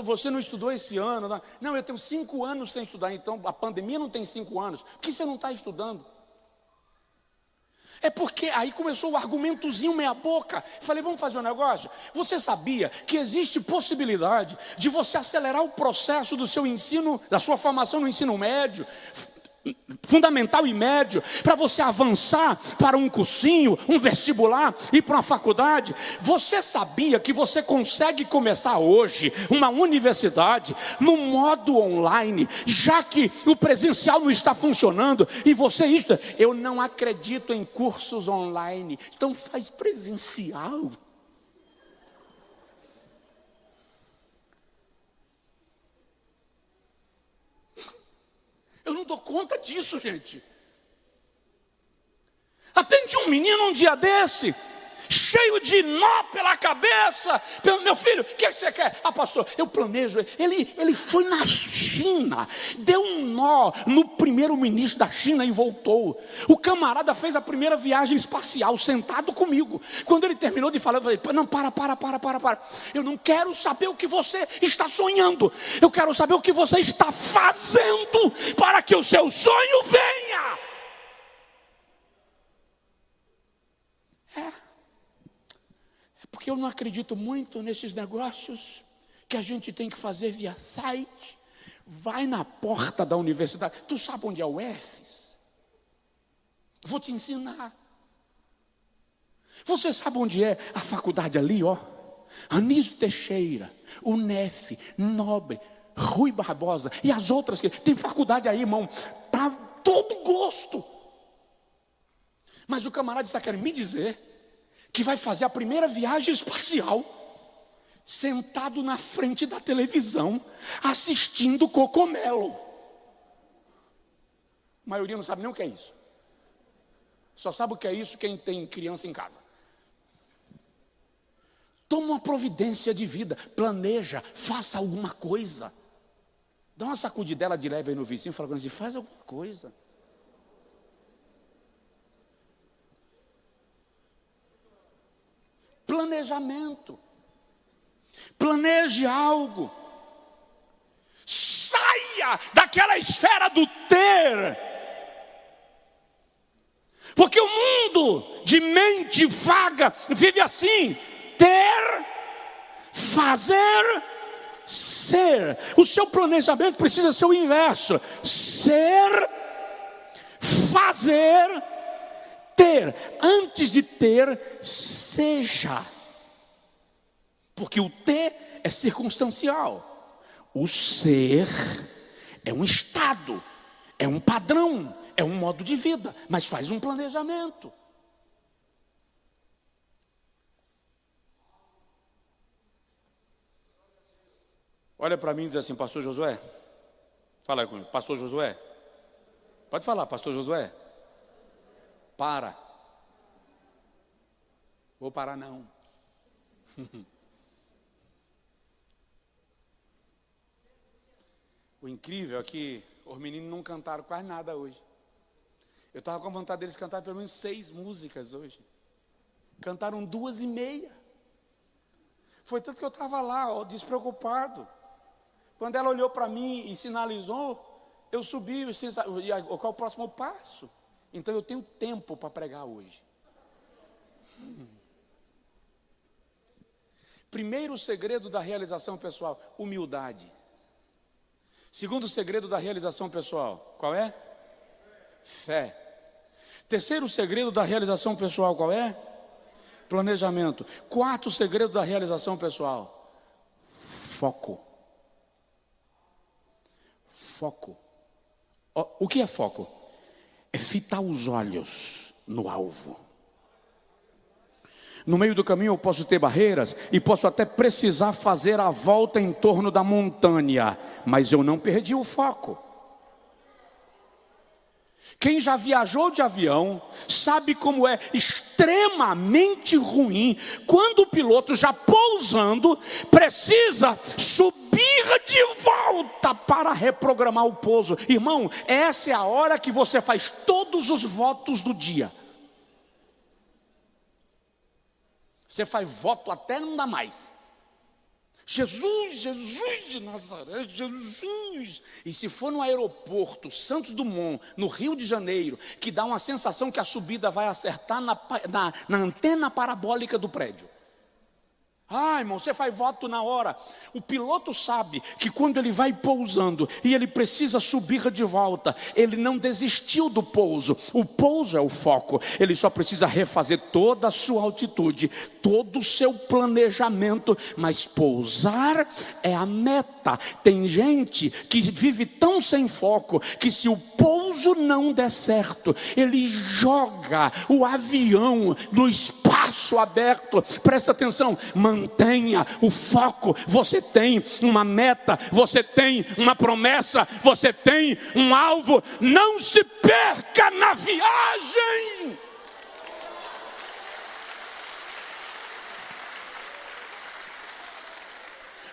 Você não estudou esse ano. Não, eu tenho 5 anos sem estudar. Então a pandemia não tem 5 anos. Por que você não está estudando? É porque aí começou o argumentozinho meia boca. Falei, vamos fazer um negócio? Você sabia que existe possibilidade de você acelerar o processo do seu ensino, da sua formação no ensino médio, fundamental e médio, para você avançar para um cursinho, um vestibular, ir para uma faculdade? Você sabia que você consegue começar hoje uma universidade no modo online, já que o presencial não está funcionando, e você eu não acredito em cursos online, então faz presencial. Eu não dou conta disso, gente. Atendi um menino um dia desse, cheio de nó pela cabeça. Meu filho, o que você quer? Ah, pastor, eu planejo. Ele foi na China, deu um nó no primeiro-ministro da China e voltou. O camarada fez a primeira viagem espacial, sentado comigo. Quando ele terminou de falar, eu falei, não, para. Eu não quero saber o que você está sonhando. Eu quero saber o que você está fazendo para que o seu sonho venha. Porque eu não acredito muito nesses negócios que a gente tem que fazer via site. Vai na porta da universidade. Tu sabe onde é o UFES? Vou te ensinar. Você sabe onde é a faculdade ali, ó? Anísio Teixeira, UNEF, Nobre, Rui Barbosa e as outras que tem faculdade aí, irmão, para todo gosto. Mas o camarada está querendo me dizer que vai fazer a primeira viagem espacial sentado na frente da televisão, assistindo Cocomelo. A maioria não sabe nem o que é isso. Só sabe o que é isso quem tem criança em casa. Toma uma providência de vida, planeja, faça alguma coisa. Dá uma sacudidela de leve aí no vizinho, fala assim, faz alguma coisa. Planejamento. Planeje algo. Saia daquela esfera do ter. Porque o mundo de mente vaga vive assim: ter, fazer, ser. O seu planejamento precisa ser o inverso: ser, fazer, ter. Antes de ter, seja. Porque o ter é circunstancial. O ser é um estado, é um padrão, é um modo de vida, mas faz um planejamento. Olha para mim e diz assim, pastor Josué. Fala aí comigo, pastor Josué. Pode falar, pastor Josué. Para. Vou parar não. O incrível é que os meninos não cantaram quase nada hoje. Eu estava com vontade deles cantarem pelo menos 6 músicas hoje. Cantaram 2,5. Foi tanto que eu estava lá, ó, despreocupado. Quando ela olhou para mim e sinalizou, eu subi, qual é o próximo passo? Então eu tenho tempo para pregar hoje. Primeiro segredo da realização pessoal, humildade. Segundo segredo da realização pessoal, qual é? Fé. Terceiro segredo da realização pessoal, qual é? Planejamento. Quarto segredo da realização pessoal, foco. Foco. O que é foco? É fitar os olhos no alvo. No meio do caminho eu posso ter barreiras e posso até precisar fazer a volta em torno da montanha, mas eu não perdi o foco. Quem já viajou de avião sabe como é extremamente ruim quando o piloto já pousando precisa subir de volta para reprogramar o pouso. Irmão, essa é a hora que você faz todos os votos do dia. Você faz voto até não dá mais. Jesus, Jesus de Nazaré, Jesus. E se for no aeroporto Santos Dumont, no Rio de Janeiro, que dá uma sensação que a subida vai acertar na antena parabólica do prédio. Ah, irmão, você faz voto na hora. O piloto sabe que quando ele vai pousando e ele precisa subir de volta, ele não desistiu do pouso. O pouso é o foco. Ele só precisa refazer toda a sua altitude, todo o seu planejamento, mas pousar é a meta. Tem gente que vive tão sem foco que se o pouso não der certo, ele joga o avião no espaço espaço aberto. Presta atenção, mantenha o foco. Você tem uma meta, você tem uma promessa, você tem um alvo. Não se perca na viagem.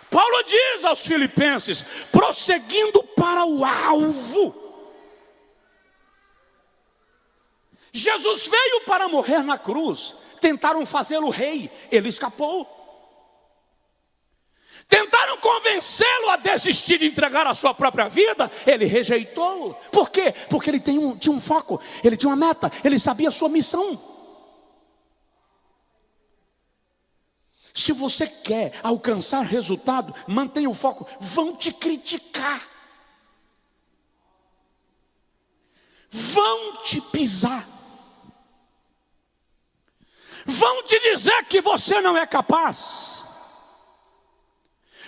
Paulo diz aos Filipenses: prosseguindo para o alvo. Jesus veio para morrer na cruz. Tentaram fazê-lo rei, ele escapou. Tentaram convencê-lo a desistir de entregar a sua própria vida, ele rejeitou. Por quê? Porque ele tinha um foco, ele tinha uma meta, ele sabia a sua missão. Se você quer alcançar resultado, mantenha o foco. Vão te criticar, vão te pisar, vão te dizer que você não é capaz,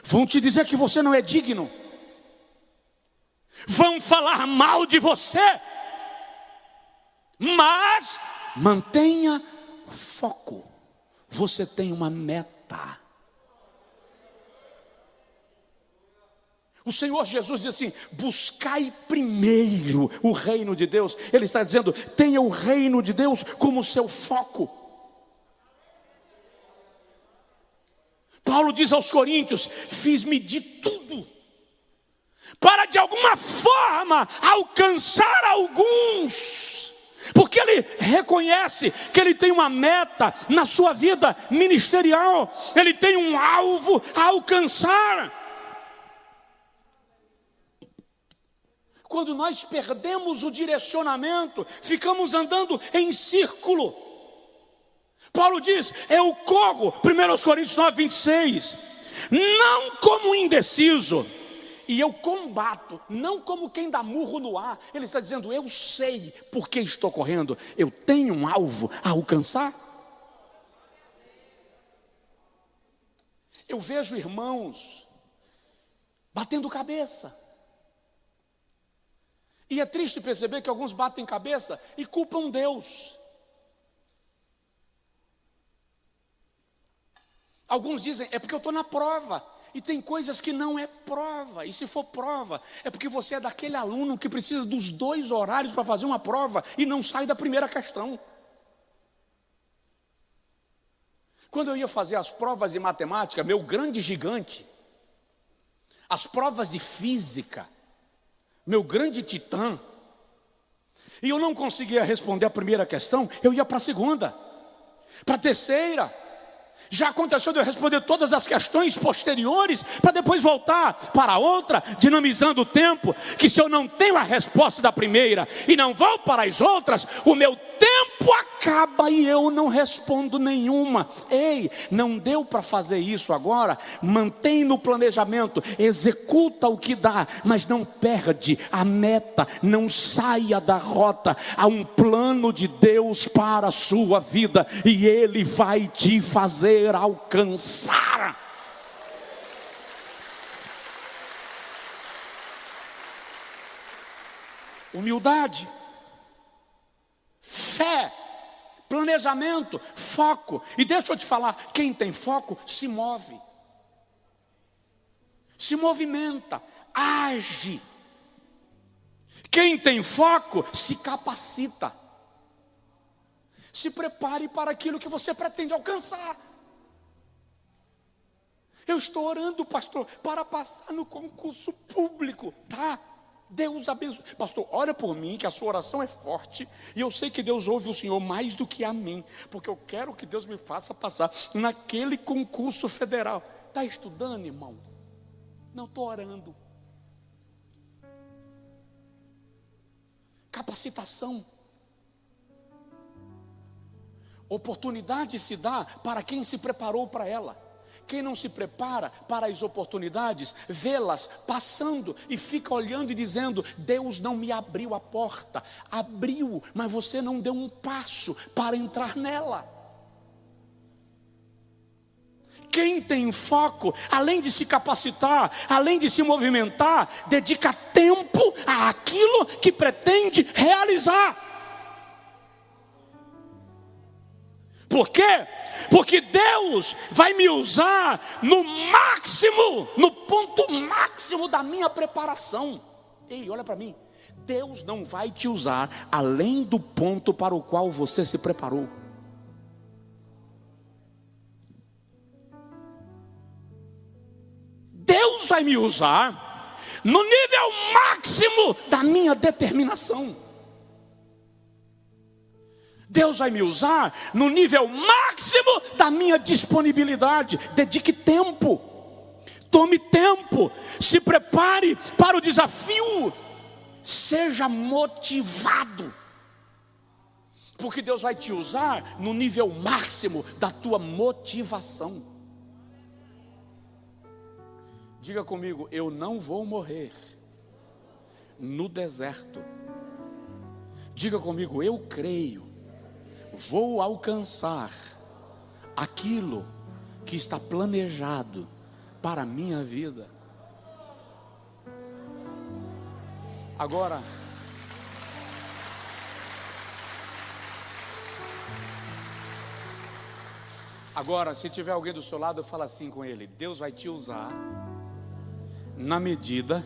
vão te dizer que você não é digno, vão falar mal de você, mas mantenha o foco. Você tem uma meta. O Senhor Jesus diz assim: buscai primeiro o reino de Deus. Ele está dizendo, tenha o reino de Deus como seu foco. Paulo diz aos Coríntios: fiz-me de tudo para de alguma forma alcançar alguns. Porque ele reconhece que ele tem uma meta na sua vida ministerial, ele tem um alvo a alcançar. Quando nós perdemos o direcionamento, ficamos andando em círculo. Paulo diz: eu corro, 1 Coríntios 9, 26, não como indeciso, e eu combato, não como quem dá murro no ar. Ele está dizendo, eu sei por que estou correndo, eu tenho um alvo a alcançar. Eu vejo irmãos batendo cabeça, e é triste perceber que alguns batem cabeça e culpam Deus. Alguns dizem, é porque eu estou na prova. E tem coisas que não é prova. E se for prova, é porque você é daquele aluno que precisa dos 2 horários para fazer uma prova e não sai da primeira questão. Quando eu ia fazer as provas de matemática, meu grande gigante, as provas de física, meu grande titã, e eu não conseguia responder a primeira questão, eu ia para a segunda, para a terceira. Já aconteceu de eu responder todas as questões posteriores, para depois voltar para outra, dinamizando o tempo, que se eu não tenho a resposta da primeira, e não vou para as outras, o meu tempo acaba e eu não respondo nenhuma. Ei, não deu para fazer isso agora? Mantém no planejamento, executa o que dá, mas não perde a meta, não saia da rota. Há um plano de Deus para a sua vida, e Ele vai te fazer alcançar. Humildade, fé, planejamento, foco. E deixa eu te falar, quem tem foco se move, se movimenta, age. Quem tem foco se capacita. Se prepare para aquilo que você pretende alcançar. Eu estou orando, pastor, para passar no concurso público, tá? Deus abençoe. Pastor, ora por mim, que a sua oração é forte, e eu sei que Deus ouve o Senhor mais do que a mim, porque eu quero que Deus me faça passar naquele concurso federal. Está estudando, irmão? Não, estou orando. Capacitação. Oportunidade se dá para quem se preparou para ela. Quem não se prepara para as oportunidades, vê-las passando e fica olhando e dizendo, Deus não me abriu a porta. Abriu, mas você não deu um passo para entrar nela. Quem tem foco, além de se capacitar, além de se movimentar, dedica tempo àquilo que pretende realizar. Por quê? Porque Deus vai me usar no máximo, no ponto máximo da minha preparação. Ei, olha para mim. Deus não vai te usar além do ponto para o qual você se preparou. Deus vai me usar no nível máximo da minha determinação. Deus vai me usar no nível máximo da minha disponibilidade. Dedique tempo, tome tempo, se prepare para o desafio, seja motivado, porque Deus vai te usar no nível máximo da tua motivação. Diga comigo, eu não vou morrer no deserto. Diga comigo, eu creio. Vou alcançar aquilo que está planejado para a minha vida. Agora, se tiver alguém do seu lado, fala assim com ele: Deus vai te usar na medida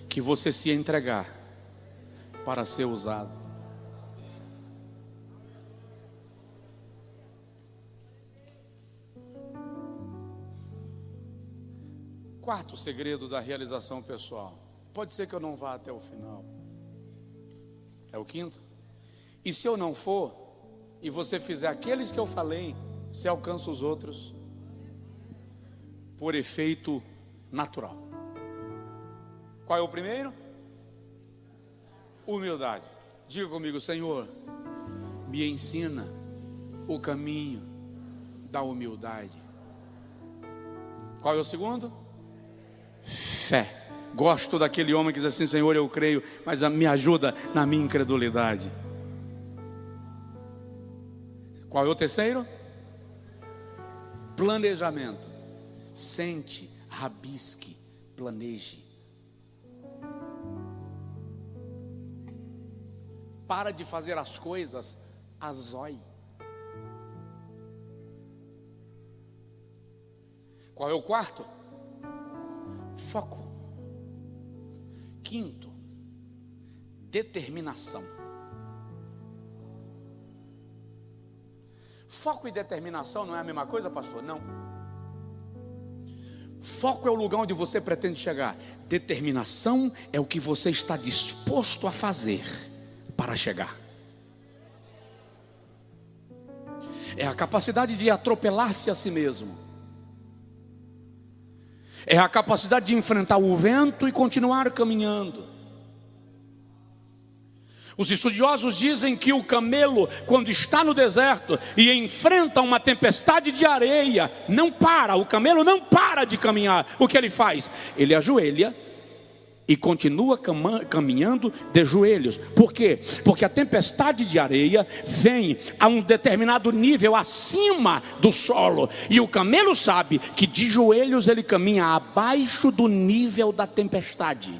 que você se entregar para ser usado. Quarto segredo da realização pessoal. Pode ser que eu não vá até o final. É o quinto. E se eu não for, e você fizer aqueles que eu falei, você alcança os outros por efeito natural. Qual é o primeiro? Humildade. Diga comigo, Senhor, me ensina o caminho da humildade. Qual é o segundo? Fé. Gosto daquele homem que diz assim: Senhor, eu creio, mas me ajuda na minha incredulidade. Qual é o terceiro? Planejamento. Sente, rabisque, planeje. Para de fazer as coisas a zóio. Qual é o quarto? Foco. Quinto, determinação. Foco e determinação não é a mesma coisa, pastor? Não. Foco é o lugar onde você pretende chegar. Determinação é o que você está disposto a fazer para chegar. É a capacidade de atropelar-se a si mesmo. É a capacidade de enfrentar o vento e continuar caminhando. Os estudiosos dizem que o camelo, quando está no deserto e enfrenta uma tempestade de areia, não para, o camelo não para de caminhar. O que ele faz? Ele ajoelha e continua caminhando de joelhos. Por quê? Porque a tempestade de areia vem a um determinado nível acima do solo, e o camelo sabe que de joelhos ele caminha abaixo do nível da tempestade.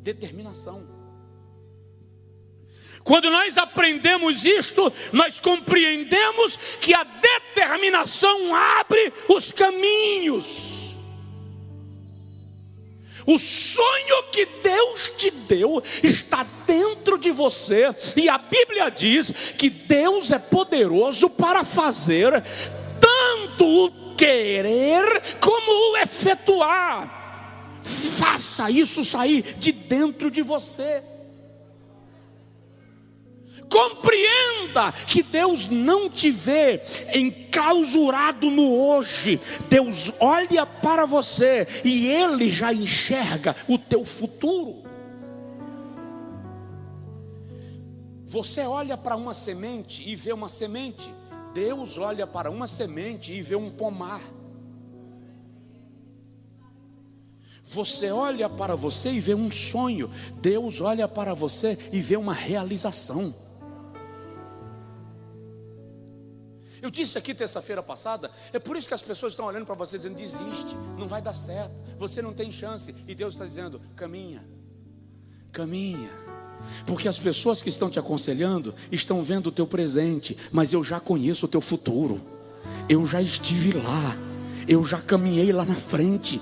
Determinação. Quando nós aprendemos isto, nós compreendemos que a determinação abre os caminhos. O sonho que Deus te deu está dentro de você, e a Bíblia diz que Deus é poderoso para fazer tanto o querer como o efetuar. Faça isso sair de dentro de você. Compreenda que Deus não te vê enclausurado no hoje. Deus olha para você e Ele já enxerga o teu futuro. Você olha para uma semente e vê uma semente. Deus olha para uma semente e vê um pomar. Você olha para você e vê um sonho. Deus olha para você e vê uma realização. Eu disse aqui terça-feira passada, é por isso que as pessoas estão olhando para você dizendo: desiste, não vai dar certo, você não tem chance. E Deus está dizendo: caminha, caminha, Porque as pessoas que estão te aconselhando estão vendo o teu presente, mas eu já conheço o teu futuro. Eu já estive lá, eu já caminhei lá na frente.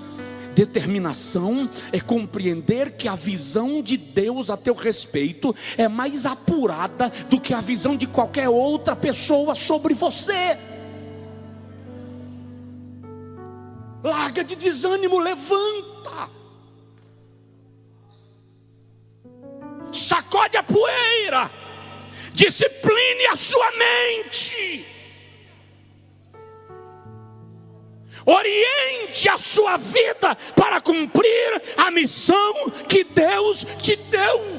Determinação é compreender que a visão de Deus a teu respeito é mais apurada do que a visão de qualquer outra pessoa sobre você. Larga de desânimo, levanta. Sacode a poeira. Discipline a sua mente. Oriente a sua vida para cumprir a missão que Deus te deu.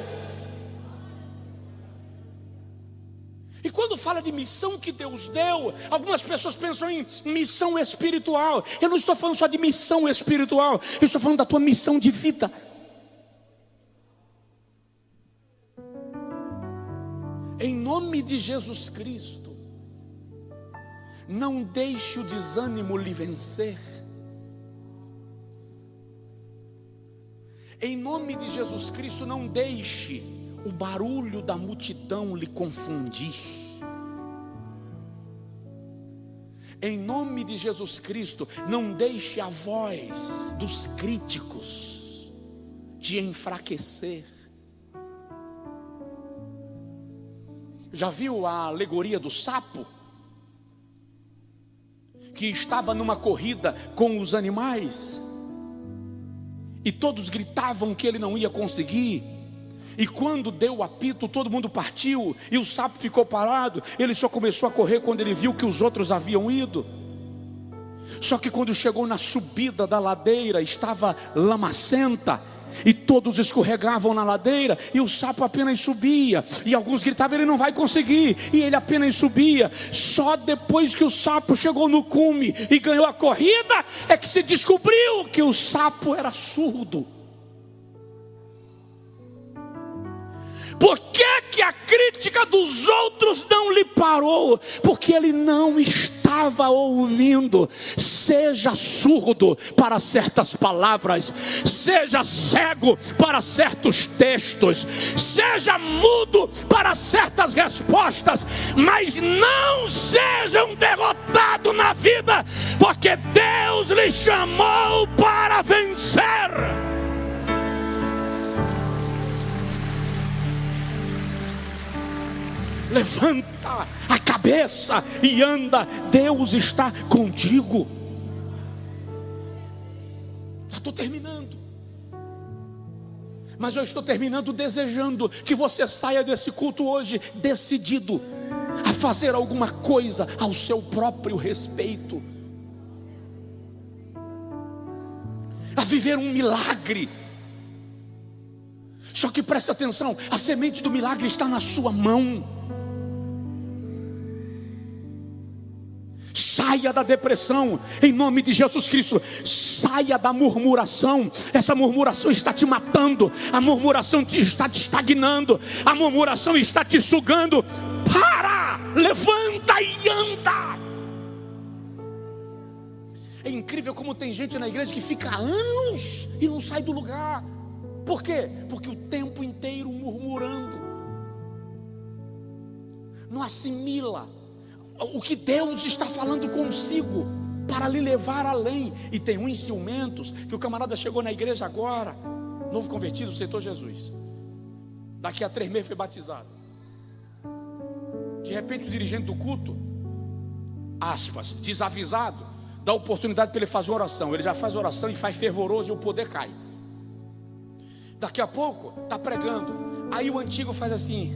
E quando fala de missão que Deus deu, algumas pessoas pensam em missão espiritual. Eu não estou falando só de missão espiritual, eu estou falando da tua missão de vida. Em nome de Jesus Cristo, não deixe o desânimo lhe vencer. Em nome de Jesus Cristo, não deixe o barulho da multidão lhe confundir. Em nome de Jesus Cristo, não deixe a voz dos críticos te enfraquecer. Já viu a alegoria do sapo? Que estava numa corrida com os animais, e todos gritavam que ele não ia conseguir. E quando deu o apito, todo mundo partiu, e o sapo ficou parado. Ele só começou a correr quando ele viu que os outros haviam ido. Só que quando chegou na subida da ladeira, estava lamacenta, e todos escorregavam na ladeira, e o sapo apenas subia, e alguns gritavam, ele não vai conseguir, e ele apenas subia. Só depois que o sapo chegou no cume e ganhou a corrida, é que se descobriu que o sapo era surdo. Por que a crítica dos outros não lhe parou? Porque ele não estava ouvindo. Seja surdo para certas palavras, seja cego para certos textos, seja mudo para certas respostas, mas não seja um derrotado na vida, porque Deus lhe chamou para vencer. Levanta a cabeça e anda, Deus está contigo. Já estou terminando, mas eu estou terminando desejando que você saia desse culto hoje decidido a fazer alguma coisa ao seu próprio respeito, a viver um milagre. Só que preste atenção, a semente do milagre está na sua mão. Saia da depressão, em nome de Jesus Cristo. Saia da murmuração. Essa murmuração está te matando. A murmuração está te estagnando. A murmuração está te sugando. Para, levanta e anda. É incrível como tem gente na igreja que fica anos e não sai do lugar. Por quê? Porque o tempo inteiro murmurando, não assimila o que Deus está falando consigo para lhe levar além. E tem uns ciumentos que o camarada chegou na igreja agora, novo convertido, aceitou Jesus, daqui a 3 meses foi batizado. De repente o dirigente do culto, aspas, desavisado, dá oportunidade para ele fazer oração. Ele já faz oração e faz fervoroso e o poder cai. Daqui a pouco está pregando, aí o antigo faz assim: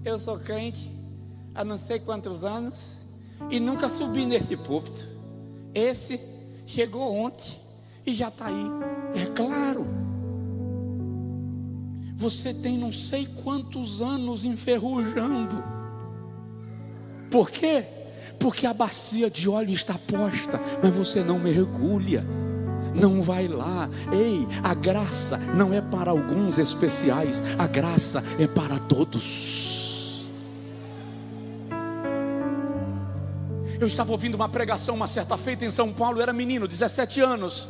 eu sou crente há não sei quantos anos e nunca subi nesse púlpito. Esse chegou ontem e já está aí. É claro, você tem não sei quantos anos enferrujando. Por quê? Porque a bacia de óleo está posta, mas você não mergulha, não vai lá. Ei, a graça não é para alguns especiais, a graça é para todos. Eu estava ouvindo uma pregação uma certa feita em São Paulo, eu era menino, 17 anos.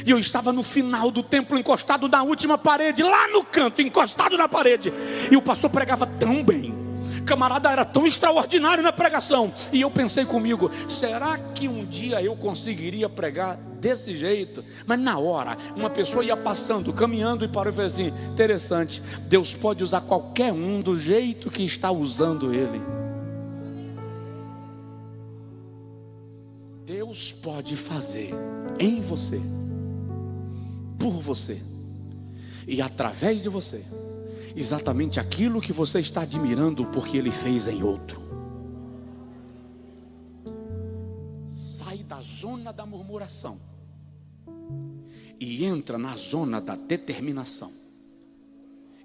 E eu estava no final do templo, encostado na última parede, lá no canto, encostado na parede. E o pastor pregava tão bem, o camarada era tão extraordinário na pregação. E eu pensei comigo, será que um dia eu conseguiria pregar desse jeito? Mas na hora, uma pessoa ia passando, caminhando e parou e fez assim: interessante, Deus pode usar qualquer um do jeito que está usando ele. Deus pode fazer em você, por você e através de você exatamente aquilo que você está admirando porque Ele fez em outro. Sai da zona da murmuração e entra na zona da determinação,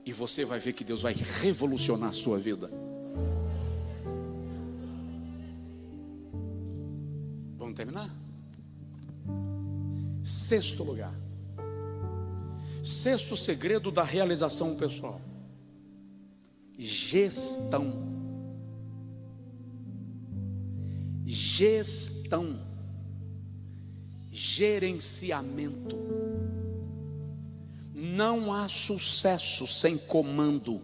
e você vai ver que Deus vai revolucionar a sua vida. Vamos terminar? Sexto lugar, sexto segredo da realização pessoal: gestão. Gestão, gerenciamento. Não há sucesso sem comando.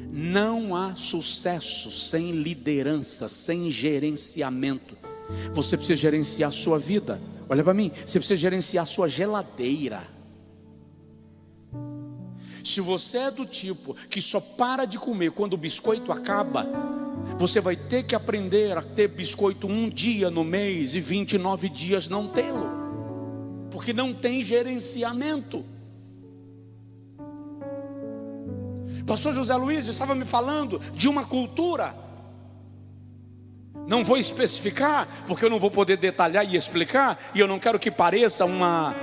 Não há sucesso sem liderança, sem gerenciamento. Você precisa gerenciar a sua vida. Olha para mim, você precisa gerenciar a sua geladeira. Se você é do tipo que só para de comer quando o biscoito acaba, você vai ter que aprender a ter biscoito um dia no mês e 29 dias não tê-lo, porque não tem gerenciamento. Pastor José Luiz estava me falando de uma cultura, não vou especificar, porque eu não vou poder detalhar e explicar, e eu não quero que pareça uma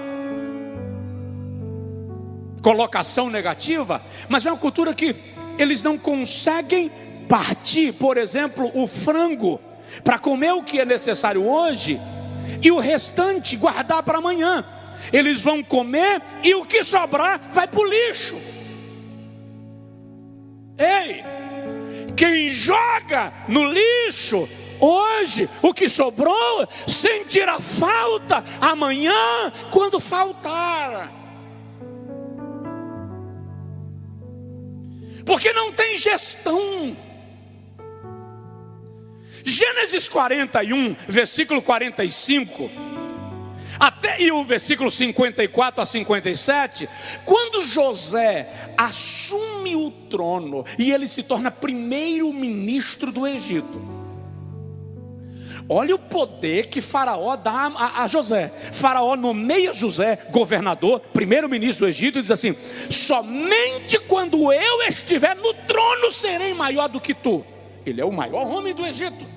colocação negativa, mas é uma cultura que eles não conseguem partir, por exemplo, o frango para comer o que é necessário hoje e o restante guardar para amanhã. Eles vão comer e o que sobrar vai para o lixo. Ei, quem joga no lixo hoje o que sobrou sentirá falta amanhã quando faltar, porque não tem gestão. Gênesis 41, versículo 45 e o versículo 54 a 57, quando José assume o trono e ele se torna primeiro-ministro do Egito, olha o poder que Faraó dá a José. Faraó nomeia José governador, primeiro-ministro do Egito, e diz assim: somente quando eu estiver no trono serei maior do que tu. Ele é o maior homem do Egito.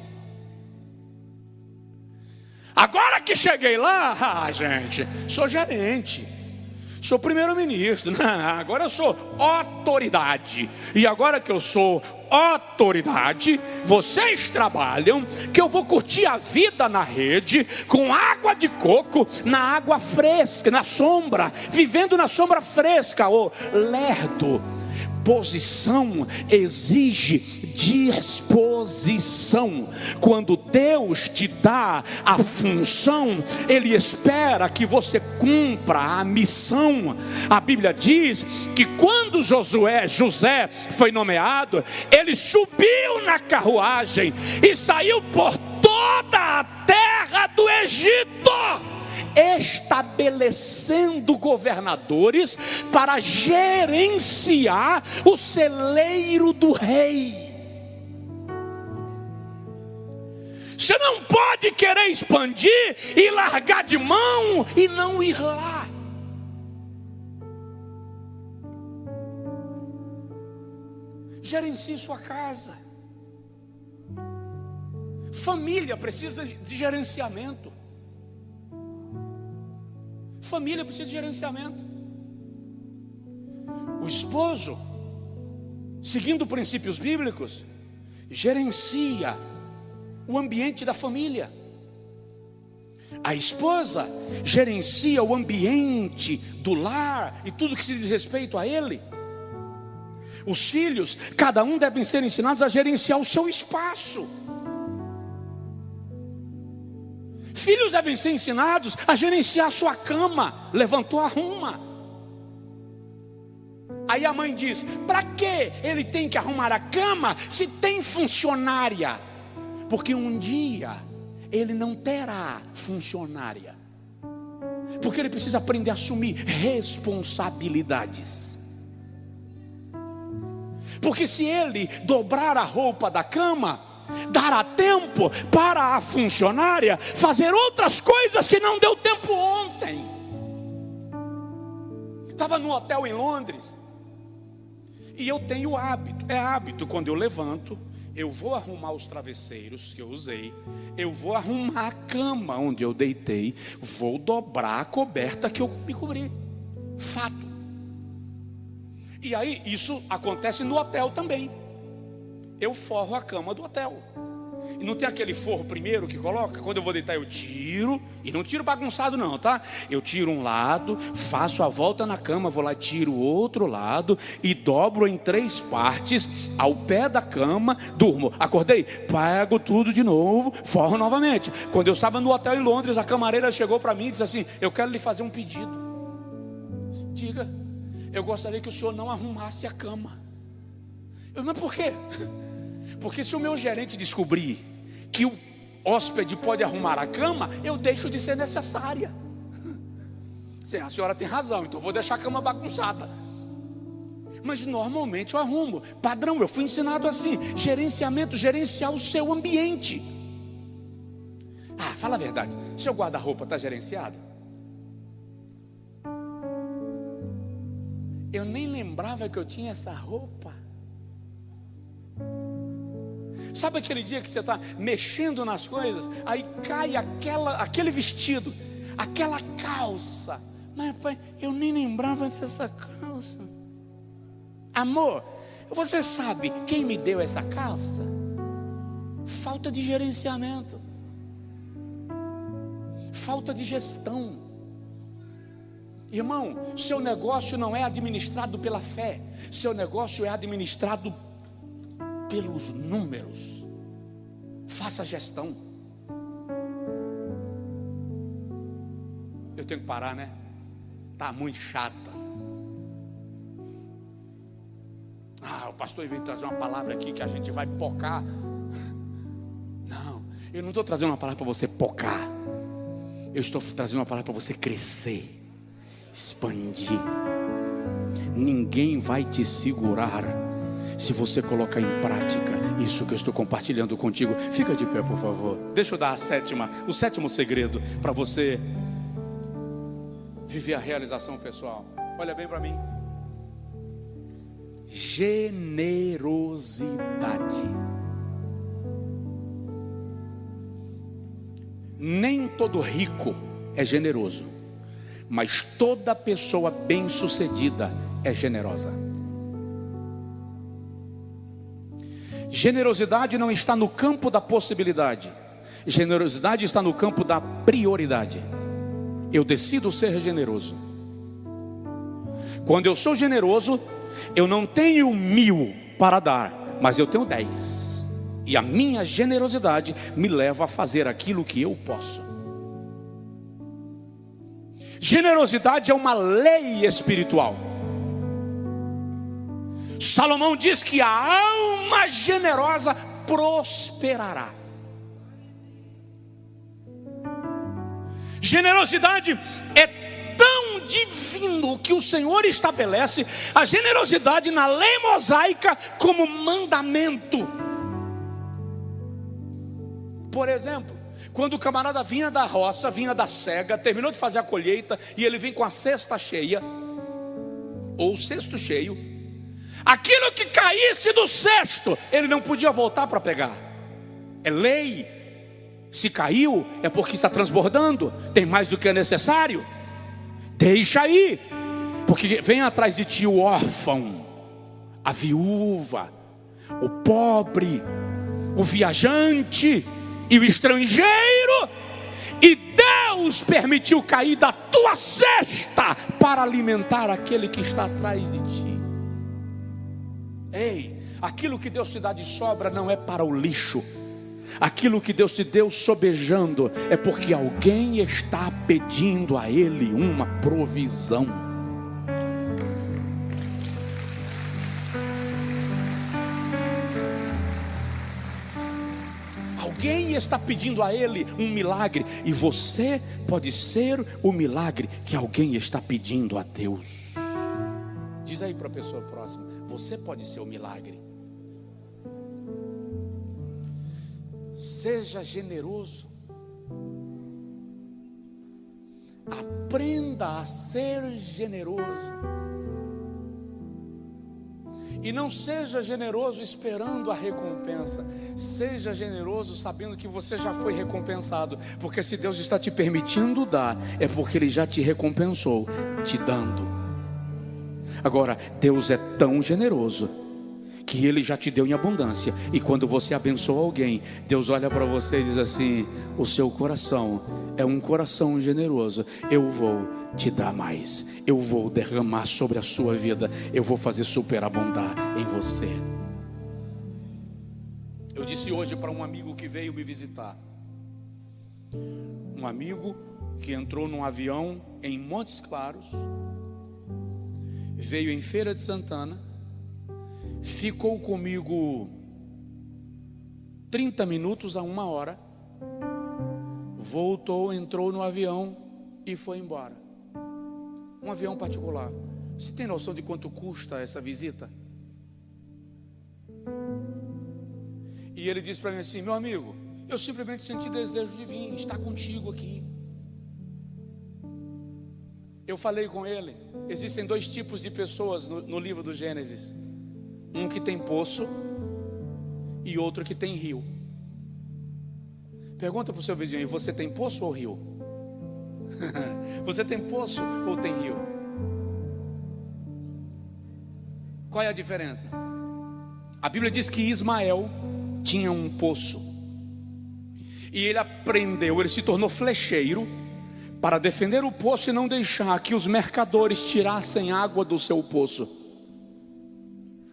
Agora que cheguei lá, gente, sou gerente, sou primeiro-ministro, agora eu sou autoridade. E agora que eu sou autoridade, vocês trabalham, que eu vou curtir a vida na rede, com água de coco, na água fresca, na sombra, vivendo na sombra fresca. Ô lerdo, posição exige disposição. Quando Deus te dá a função, Ele espera que você cumpra a missão. A Bíblia diz que quando José foi nomeado, ele subiu na carruagem e saiu por toda a terra do Egito, estabelecendo governadores para gerenciar o celeiro do rei. Você não pode querer expandir e largar de mão e não ir lá. Gerencie sua casa. Família precisa de gerenciamento. Família precisa de gerenciamento. O esposo, seguindo princípios bíblicos, gerencia o ambiente da família. A esposa gerencia o ambiente do lar e tudo que se diz respeito a ele. Os filhos, cada um deve ser ensinados a gerenciar o seu espaço. filhos devem ser ensinados a gerenciar sua cama. Levantou, arruma. Aí a mãe diz: para que ele tem que arrumar a cama se tem funcionária? Porque um dia ele não terá funcionária, porque ele precisa aprender a assumir responsabilidades. Porque se ele dobrar a roupa da cama, dará tempo para a funcionária fazer outras coisas que não deu tempo ontem. Estava no hotel em Londres, e eu tenho hábito, quando eu levanto, eu vou arrumar os travesseiros que eu usei, eu vou arrumar a cama onde eu deitei, vou dobrar a coberta que eu me cobri. Fato. E aí isso acontece no hotel também. Eu forro a cama do hotel. E não tem aquele forro primeiro que coloca? Quando eu vou deitar eu tiro. E não tiro bagunçado não, tá? Eu tiro um lado, faço a volta na cama, vou lá, tiro o outro lado e dobro em 3 partes ao pé da cama, durmo. Acordei, pego tudo de novo, forro novamente. Quando eu estava no hotel em Londres, a camareira chegou para mim e disse assim: eu quero lhe fazer um pedido. Diga. Eu gostaria que o senhor não arrumasse a cama. Mas por quê? Porque se o meu gerente descobrir que o hóspede pode arrumar a cama, eu deixo de ser necessária. Sim, a senhora tem razão, então eu vou deixar a cama bagunçada. Mas normalmente eu arrumo. Padrão, eu fui ensinado assim. Gerenciamento, gerenciar o seu ambiente. Fala a verdade, seu guarda-roupa está gerenciado? Eu nem lembrava que eu tinha essa roupa. Sabe aquele dia que você está mexendo nas coisas, aí cai aquele vestido, aquela calça. Mas pai, eu nem lembrava dessa calça. Amor, você sabe quem me deu essa calça? Falta de gerenciamento, falta de gestão. Irmão, seu negócio não é administrado pela fé, seu negócio é administrado pelos números. Faça gestão. Eu tenho que parar, né? Tá muito chata. O pastor veio trazer uma palavra aqui que a gente vai pocar. Não, eu não estou trazendo uma palavra para você pocar. Eu estou trazendo uma palavra para você crescer, expandir. Ninguém vai te segurar se você colocar em prática isso que eu estou compartilhando contigo. Fica de pé, por favor. Deixa eu dar o sétimo segredo para você viver a realização pessoal. Olha bem para mim. Generosidade. Nem todo rico é generoso, mas toda pessoa bem-sucedida é generosa. Generosidade não está no campo da possibilidade. Generosidade está no campo da prioridade. Eu decido ser generoso. Quando eu sou generoso, eu não tenho 1000 para dar, mas eu tenho 10. E a minha generosidade me leva a fazer aquilo que eu posso. Generosidade é uma lei espiritual. Salomão diz que a alma generosa prosperará. Generosidade é tão divino que o Senhor estabelece a generosidade na lei mosaica como mandamento. Por exemplo, quando o camarada vinha da roça, vinha da cega, terminou de fazer a colheita e ele vem com a cesta cheia, ou o cesto cheio, aquilo que caísse do cesto, ele não podia voltar para pegar. É lei. Se caiu, é porque está transbordando, tem mais do que é necessário. Deixa aí, porque vem atrás de ti o órfão, a viúva, o pobre, o viajante e o estrangeiro. E Deus permitiu cair da tua cesta para alimentar aquele que está atrás de ti. Ei, aquilo que Deus te dá de sobra não é para o lixo. Aquilo que Deus te deu sobejando é porque alguém está pedindo a Ele uma provisão. Alguém está pedindo a Ele um milagre, e você pode ser o milagre que alguém está pedindo a Deus. Diz aí para a pessoa próxima: você pode ser o milagre. Seja generoso. Aprenda a ser generoso. E não seja generoso esperando a recompensa. Seja generoso sabendo que você já foi recompensado. Porque se Deus está te permitindo dar, é porque Ele já te recompensou, te dando. Agora, Deus é tão generoso que Ele já te deu em abundância. E quando você abençoa alguém, Deus olha para você e diz assim: o seu coração é um coração generoso. Eu vou te dar mais. Eu vou derramar sobre a sua vida. Eu vou fazer superabundar em você. Eu disse hoje para um amigo que veio me visitar, um amigo que entrou num avião em Montes Claros, veio em Feira de Santana, ficou comigo 30 minutos a 1 hora, voltou, entrou no avião e foi embora. Um avião particular. Você tem noção de quanto custa essa visita? E ele disse para mim assim: meu amigo, eu simplesmente senti desejo de vir estar contigo aqui. Eu falei com ele. Existem 2 tipos de pessoas no livro do Gênesis: um que tem poço e outro que tem rio. Pergunta para o seu vizinho: você tem poço ou rio? Você tem poço ou tem rio? Qual é a diferença? A Bíblia diz que Ismael tinha um poço, e ele aprendeu, ele se tornou flecheiro para defender o poço e não deixar que os mercadores tirassem água do seu poço,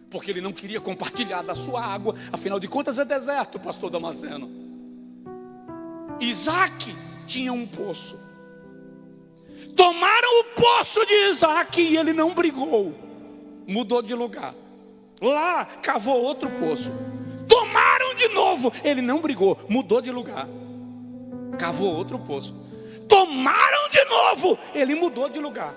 porque ele não queria compartilhar da sua água. Afinal de contas é deserto, pastor Damasceno. Isaac tinha um poço. Tomaram o poço de Isaac e ele não brigou, mudou de lugar. Lá cavou outro poço. Tomaram de novo, ele não brigou, mudou de lugar, cavou outro poço. Tomaram de novo, ele mudou de lugar.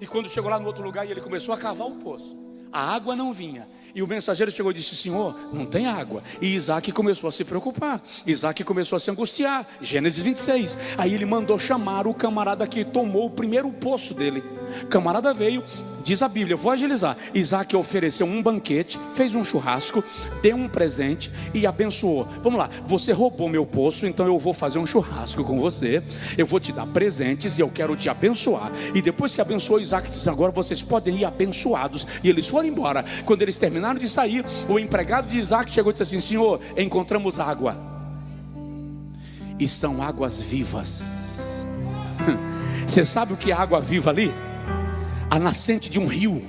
E quando chegou lá no outro lugar, ele começou a cavar o poço, a água não vinha. E o mensageiro chegou e disse: Senhor, não tem água. E Isaac começou a se preocupar, Isaac começou a se angustiar. Gênesis 26. Aí ele mandou chamar o camarada que tomou o primeiro poço dele. O camarada veio, diz a Bíblia, vou agilizar. Isaac ofereceu um banquete, fez um churrasco, deu um presente e abençoou. Vamos lá, você roubou meu poço, então eu vou fazer um churrasco com você, eu vou te dar presentes e eu quero te abençoar. E depois que abençoou, Isaac disse: agora vocês podem ir abençoados. E eles foram embora. Quando eles terminaram de sair, o empregado de Isaac chegou e disse assim: Senhor, encontramos água, e são águas vivas. Você sabe o que é água viva ali? A nascente de um rio.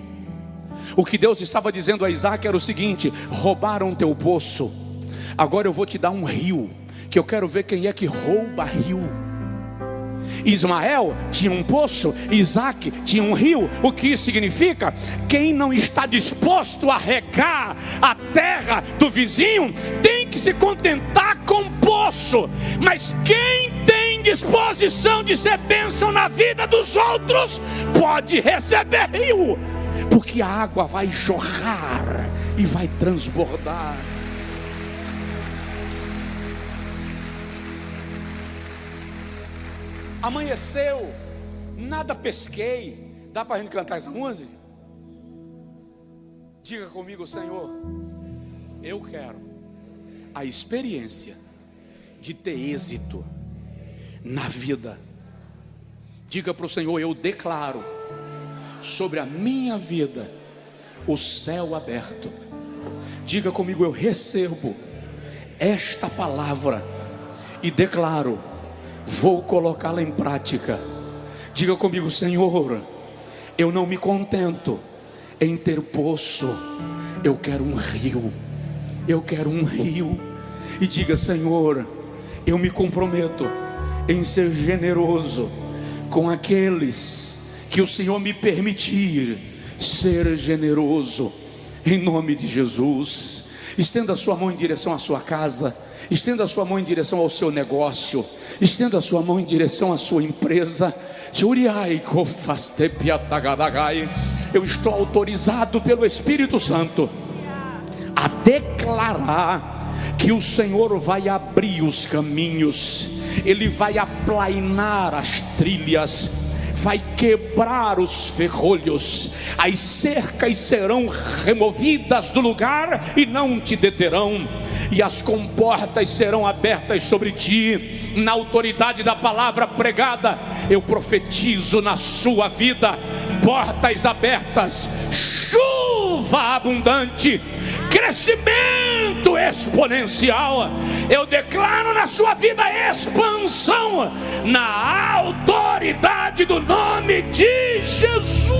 O que Deus estava dizendo a Isaac era o seguinte: roubaram teu poço, agora eu vou te dar um rio, que eu quero ver quem é que rouba rio. Ismael tinha um poço, Isaac tinha um rio. O que isso significa? Quem não está disposto a regar a terra do vizinho tem que se contentar com poço. Mas quem tem disposição de ser bênção na vida dos outros pode receber rio, porque a água vai jorrar e vai transbordar. Amanheceu, nada pesquei. Dá para a gente cantar essa música? Diga comigo: Senhor, eu quero a experiência de ter êxito na vida. Diga para o Senhor: eu declaro sobre a minha vida o céu aberto. Diga comigo: eu recebo esta palavra e declaro, vou colocá-la em prática. Diga comigo: Senhor, eu não me contento em ter poço, eu quero um rio. Eu quero um rio. e diga: Senhor, eu me comprometo em ser generoso com aqueles que o Senhor me permitir ser generoso, em nome de Jesus. Estenda a sua mão em direção à sua casa, estenda a sua mão em direção ao seu negócio, estenda a sua mão em direção à sua empresa. Eu estou autorizado pelo Espírito Santo a declarar que o Senhor vai abrir os caminhos, Ele vai aplainar as trilhas, vai quebrar os ferrolhos, as cercas serão removidas do lugar e não te deterão, e as comportas serão abertas sobre ti. Na autoridade da palavra pregada, eu profetizo na sua vida portas abertas, chuva abundante, crescimento exponencial. Eu declaro na sua vida expansão, na autoridade do nome de Jesus.